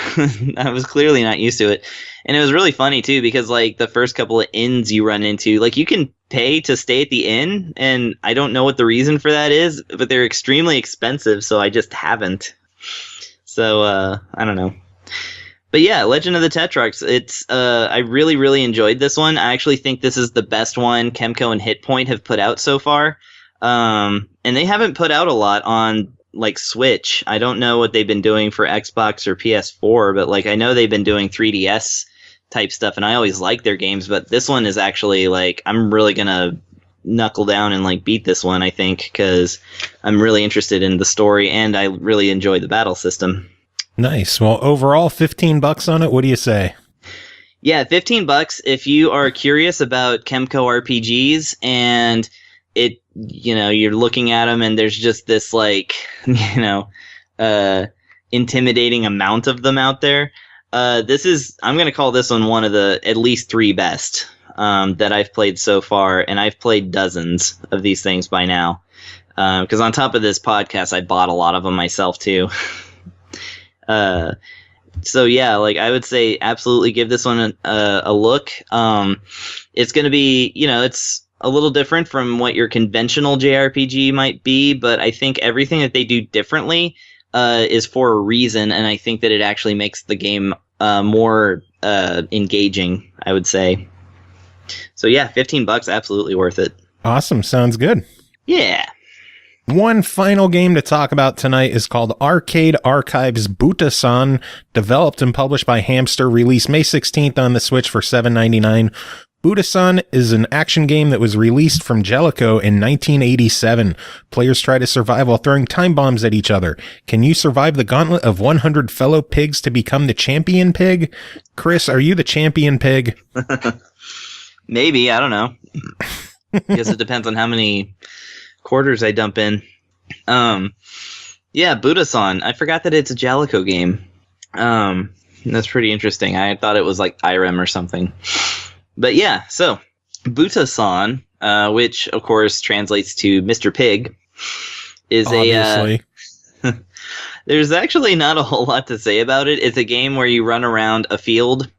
I was clearly not used to it. And it was really funny too, because like the first couple of inns you run into, like you can pay to stay at the inn, and I don't know what the reason for that is, but they're extremely expensive, so I just haven't. So I don't know. But yeah, Legend of the Tetrarchs, it's I really, really enjoyed this one. I actually think this is the best one KEMCO and Hit Point have put out so far. And they haven't put out a lot on like Switch. I don't know what they've been doing for Xbox or PS4, but like I know they've been doing 3DS type stuff, and I always like their games, but this one is actually like, I'm really gonna knuckle down and like beat this one, I think, because I'm really interested in the story and I really enjoy the battle system. Nice. Well, overall, $15 on it. What do you say? Yeah, $15 if you are curious about KEMCO RPGs, and it, you're looking at them and there's just this like, intimidating amount of them out there. I'm going to call this one of the at least 3 best that I've played so far, and I've played dozens of these things by now. Because on top of this podcast, I bought a lot of them myself too. So yeah, like I would say absolutely give this one a look. It's going to be, it's a little different from what your conventional JRPG might be, but I think everything that they do differently is for a reason, and I think that it actually makes the game more engaging, I would say. So yeah, $15, absolutely worth it. Awesome. Sounds good. Yeah. One final game to talk about tonight is called Arcade Archives Buta-san, developed and published by Hamster, released May 16th on the Switch for $7.99. Buta-san is an action game that was released from Jellicoe in 1987. Players try to survive while throwing time bombs at each other. Can you survive the gauntlet of 100 fellow pigs to become the champion pig? Chris, are you the champion pig? Maybe, I don't know. Guess it depends on how many quarters I dump in. Yeah, Buta-san. I forgot that it's a Jellicoe game. That's pretty interesting. I thought it was like Irem or something. But yeah, so Buta-san, which of course translates to Mr. Pig, is obviously. There's actually not a whole lot to say about it. It's a game where you run around a field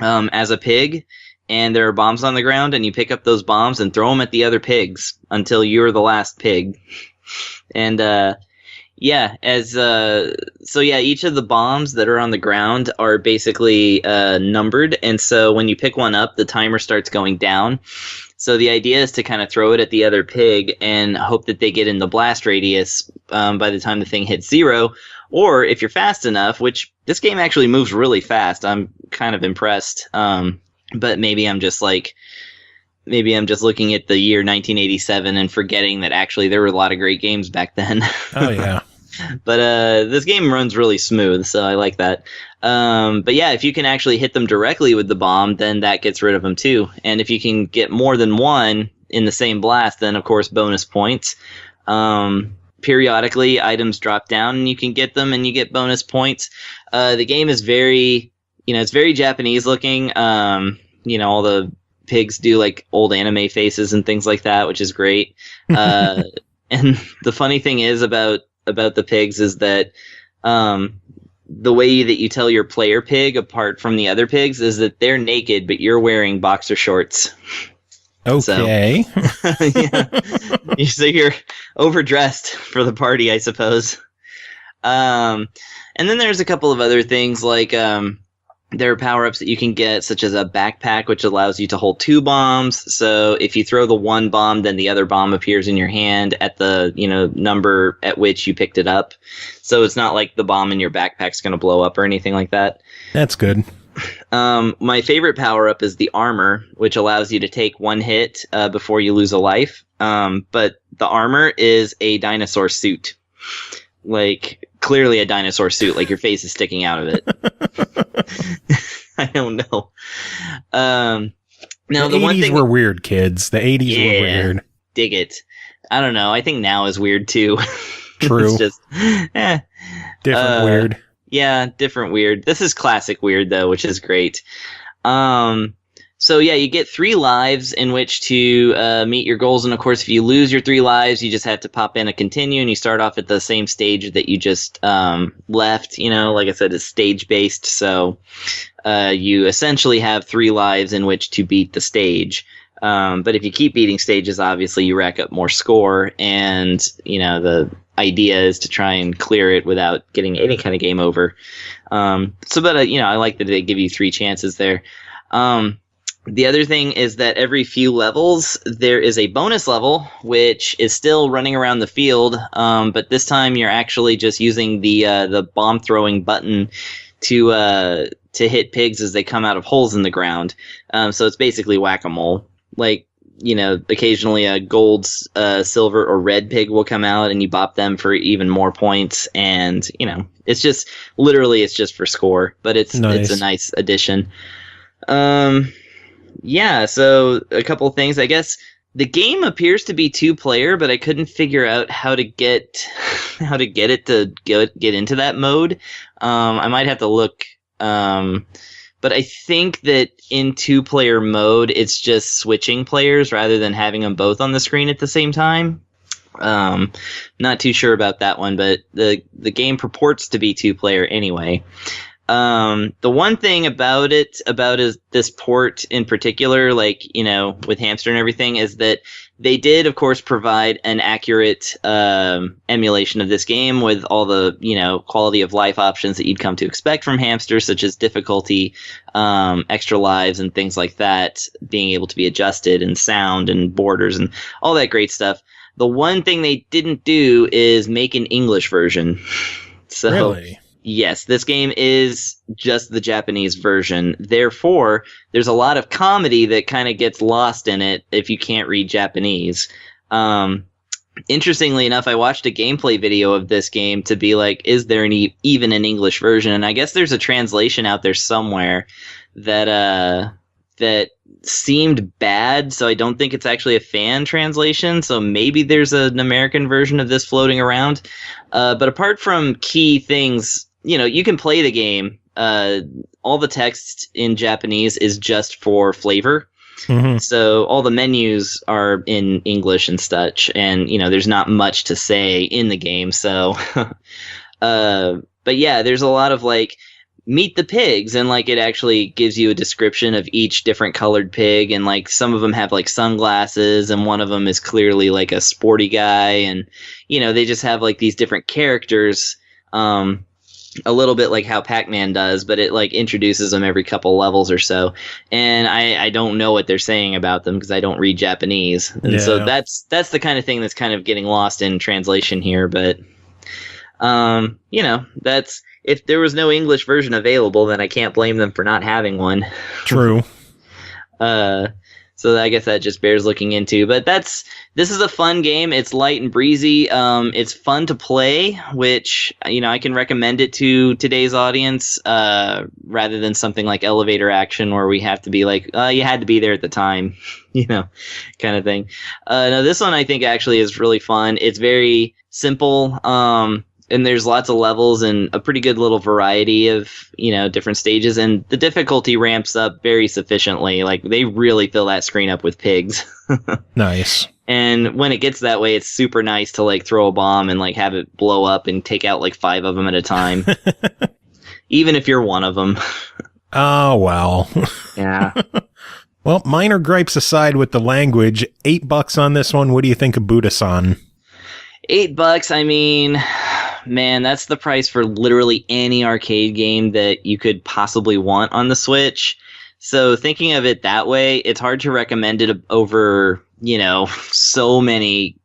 as a pig, and there are bombs on the ground, and you pick up those bombs and throw them at the other pigs until you're the last pig. And each of the bombs that are on the ground are basically numbered, and so when you pick one up, the timer starts going down. So the idea is to kind of throw it at the other pig and hope that they get in the blast radius by the time the thing hits 0. Or if you're fast enough, which this game actually moves really fast, I'm kind of impressed. but maybe I'm just looking at the year 1987 and forgetting that actually there were a lot of great games back then. Oh yeah. But this game runs really smooth, so I like that. But yeah, if you can actually hit them directly with the bomb, then that gets rid of them too. And if you can get more than one in the same blast, then of course bonus points. Periodically, items drop down and you can get them and you get bonus points. The game is very, it's very Japanese looking. All the pigs do like old anime faces and things like that, which is great. And the funny thing is about the pigs is that the way that you tell your player pig apart from the other pigs is that they're naked, but you're wearing boxer shorts. Okay. So, yeah. So you're overdressed for the party, I suppose. And then there's a couple of other things like there are power-ups that you can get, such as a backpack, which allows you to hold 2 bombs. So if you throw the one bomb, then the other bomb appears in your hand at the number at which you picked it up. So it's not like the bomb in your backpack's going to blow up or anything like that. That's good. My favorite power-up is the armor, which allows you to take 1 hit before you lose a life. But the armor is a dinosaur suit. Like, clearly a dinosaur suit, like your face is sticking out of it. I don't know. Now, the 80s one thing were weird, kids. The 80s were weird. Dig it. I don't know. I think now is weird, too. True. It's just, different weird. Yeah, different weird. This is classic weird, though, which is great. So yeah, you get 3 lives in which to meet your goals, and of course, if you lose your 3 lives, you just have to pop in a continue, and you start off at the same stage that you just left. Like I said, it's stage based, so you essentially have 3 lives in which to beat the stage. But if you keep beating stages, obviously you rack up more score, and the idea is to try and clear it without getting any kind of game over. I like that they give you 3 chances there. The other thing is that every few levels, there is a bonus level, which is still running around the field, but this time you're actually just using the bomb-throwing button to hit pigs as they come out of holes in the ground. So it's basically whack-a-mole. Like, occasionally a gold, silver, or red pig will come out, and you bop them for even more points, and, it's just for score, but it's a nice addition. Yeah, so a couple of things. I guess the game appears to be 2-player, but I couldn't figure out how to get it to get into that mode. I might have to look, but I think that in 2-player mode, it's just switching players rather than having them both on the screen at the same time. Not too sure about that one, but the game purports to be 2-player anyway. The one thing about this port in particular, like, with Hamster and everything, is that they did, of course, provide an accurate emulation of this game with all the, quality of life options that you'd come to expect from Hamster, such as difficulty, extra lives, and things like that, being able to be adjusted, and sound, and borders, and all that great stuff. The one thing they didn't do is make an English version. So, really? Yes, this game is just the Japanese version. Therefore, there's a lot of comedy that kind of gets lost in it if you can't read Japanese. Interestingly enough, I watched a gameplay video of this game to be like, is there even an English version? And I guess there's a translation out there somewhere that seemed bad, so I don't think it's actually a fan translation. So maybe there's an American version of this floating around. But apart from key things, you can play the game. All the text in Japanese is just for flavor. Mm-hmm. So all the menus are in English and such, and there's not much to say in the game. So, but yeah, there's a lot of like meet the pigs, and like it actually gives you a description of each different colored pig, and like some of them have like sunglasses, and one of them is clearly like a sporty guy, and they just have like these different characters. A little bit like how Pac-Man does, but it like introduces them every couple levels or so. And I don't know what they're saying about them because I don't read Japanese. And so that's the kind of thing that's kind of getting lost in translation here. But, that's, if there was no English version available, then I can't blame them for not having one. True. So I guess that just bears looking into. But this is a fun game. It's light and breezy. It's fun to play, which, I can recommend it to today's audience, rather than something like Elevator Action where we have to be like, you had to be there at the time, kind of thing. No, this one I think actually is really fun. It's very simple. And there's lots of levels and a pretty good little variety of, different stages. And the difficulty ramps up very sufficiently. Like, they really fill that screen up with pigs. Nice. And when it gets that way, it's super nice to, like, throw a bomb and, like, have it blow up and take out, like, 5 of them at a time. Even if you're one of them. Oh, well. Yeah. Well, minor gripes aside with the language, $8 on this one. What do you think of Buta-san? $8, I mean, man, that's the price for literally any arcade game that you could possibly want on the Switch. So thinking of it that way, it's hard to recommend it over, so many,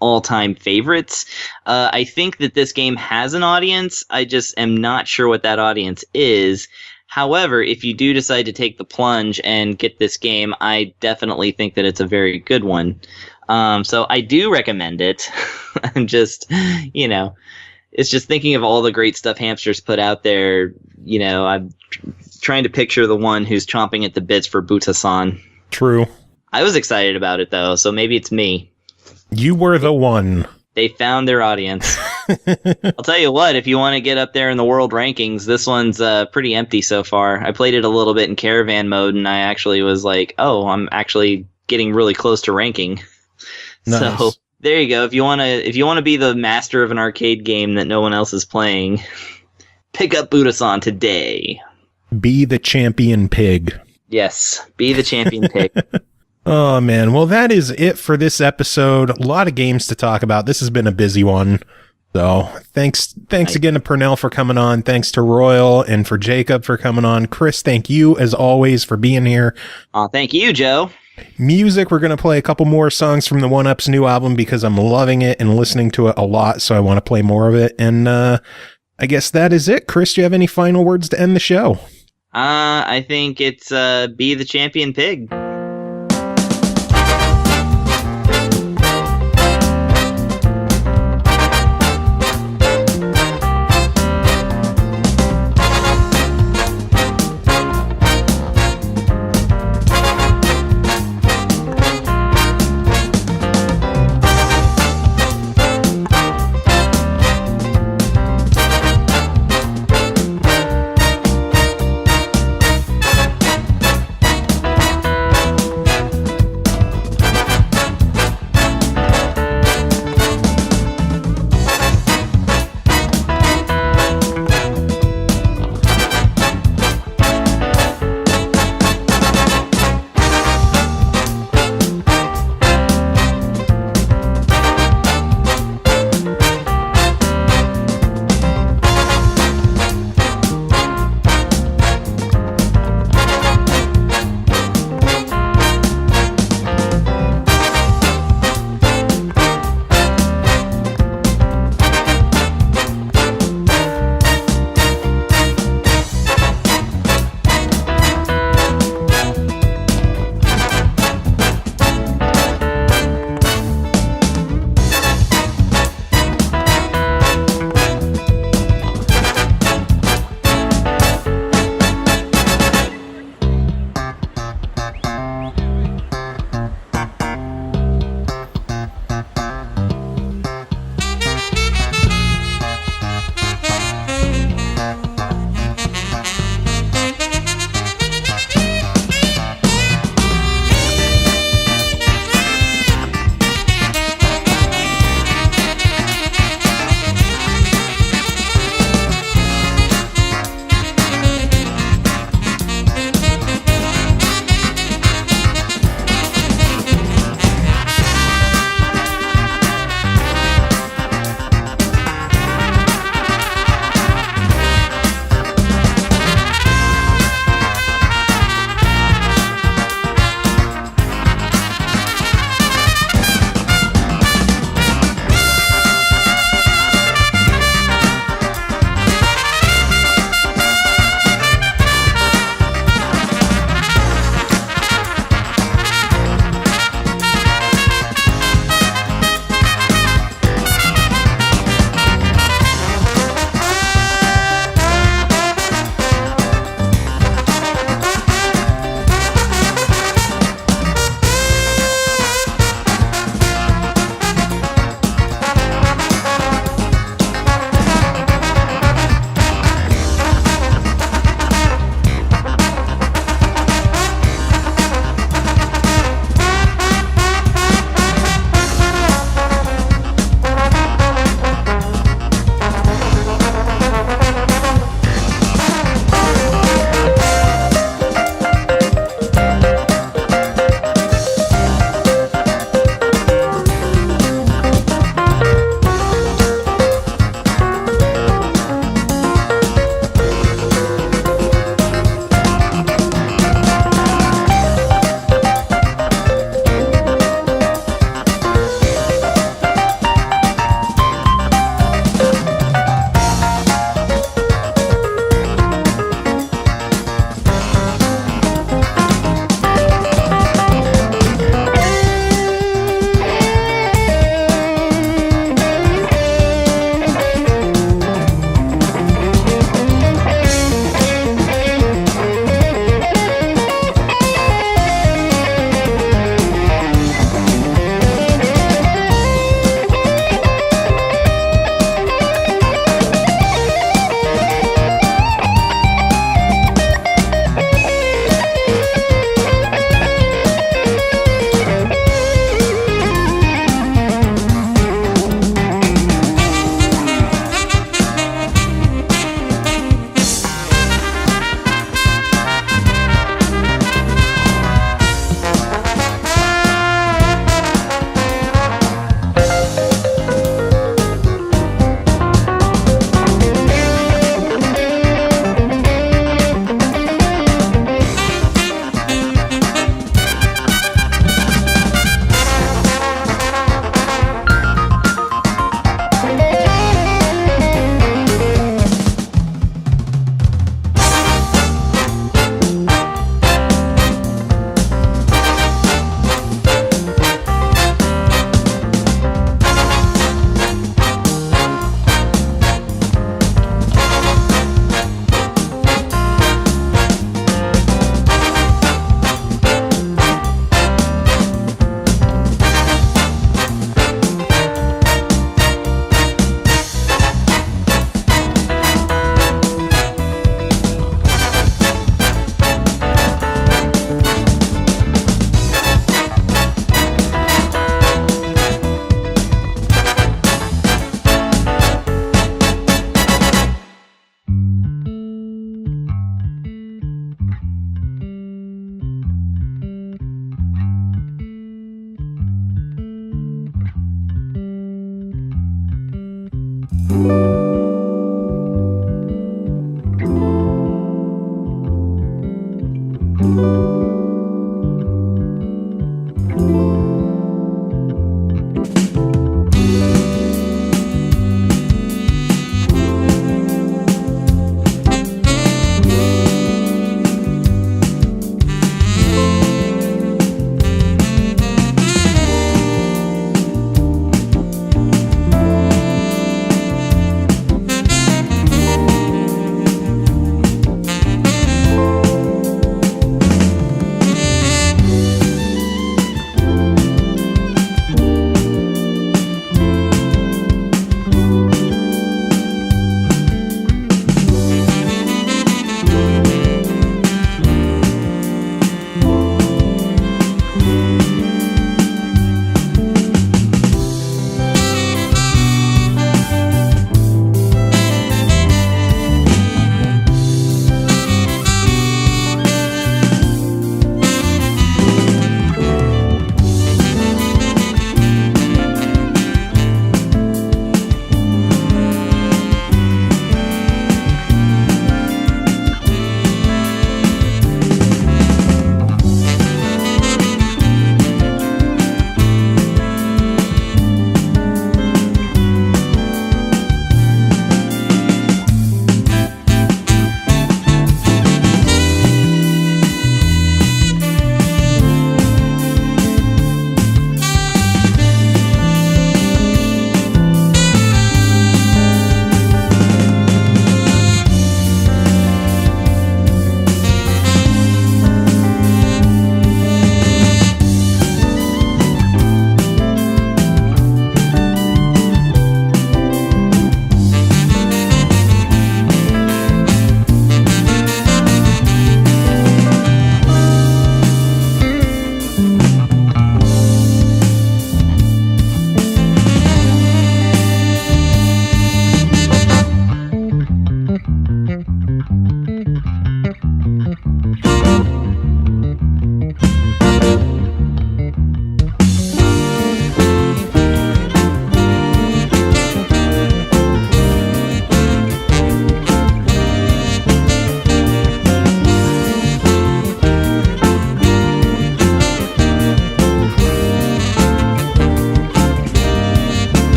all-time favorites. I think that this game has an audience. I just am not sure what that audience is. However, if you do decide to take the plunge and get this game, I definitely think that it's a very good one. So I do recommend it. I'm just, it's just thinking of all the great stuff Hamster's put out there. I'm trying to picture the one who's chomping at the bits for Buta-san. True. I was excited about it, though, so maybe it's me. You were the one. They found their audience. I'll tell you what, if you want to get up there in the world rankings, this one's pretty empty so far. I played it a little bit in caravan mode, and I actually was like, oh, I'm actually getting really close to ranking. Nice. So there you go. If you want to be the master of an arcade game that no one else is playing, pick up Buta-san today. Be the champion pig. Yes, be the champion pig. Oh, man. Well, that is it for this episode. A lot of games to talk about. This has been a busy one. So thanks again to Pernell for coming on. Thanks to Royal and for Jacob for coming on. Chris, thank you as always for being here. Thank you, Joe. Music, we're going to play a couple more songs from the 1UP's new album because I'm loving it and listening to it a lot, so I want to play more of it. And I guess that is it. Chris, do you have any final words to end the show? I think it's be the champion pig.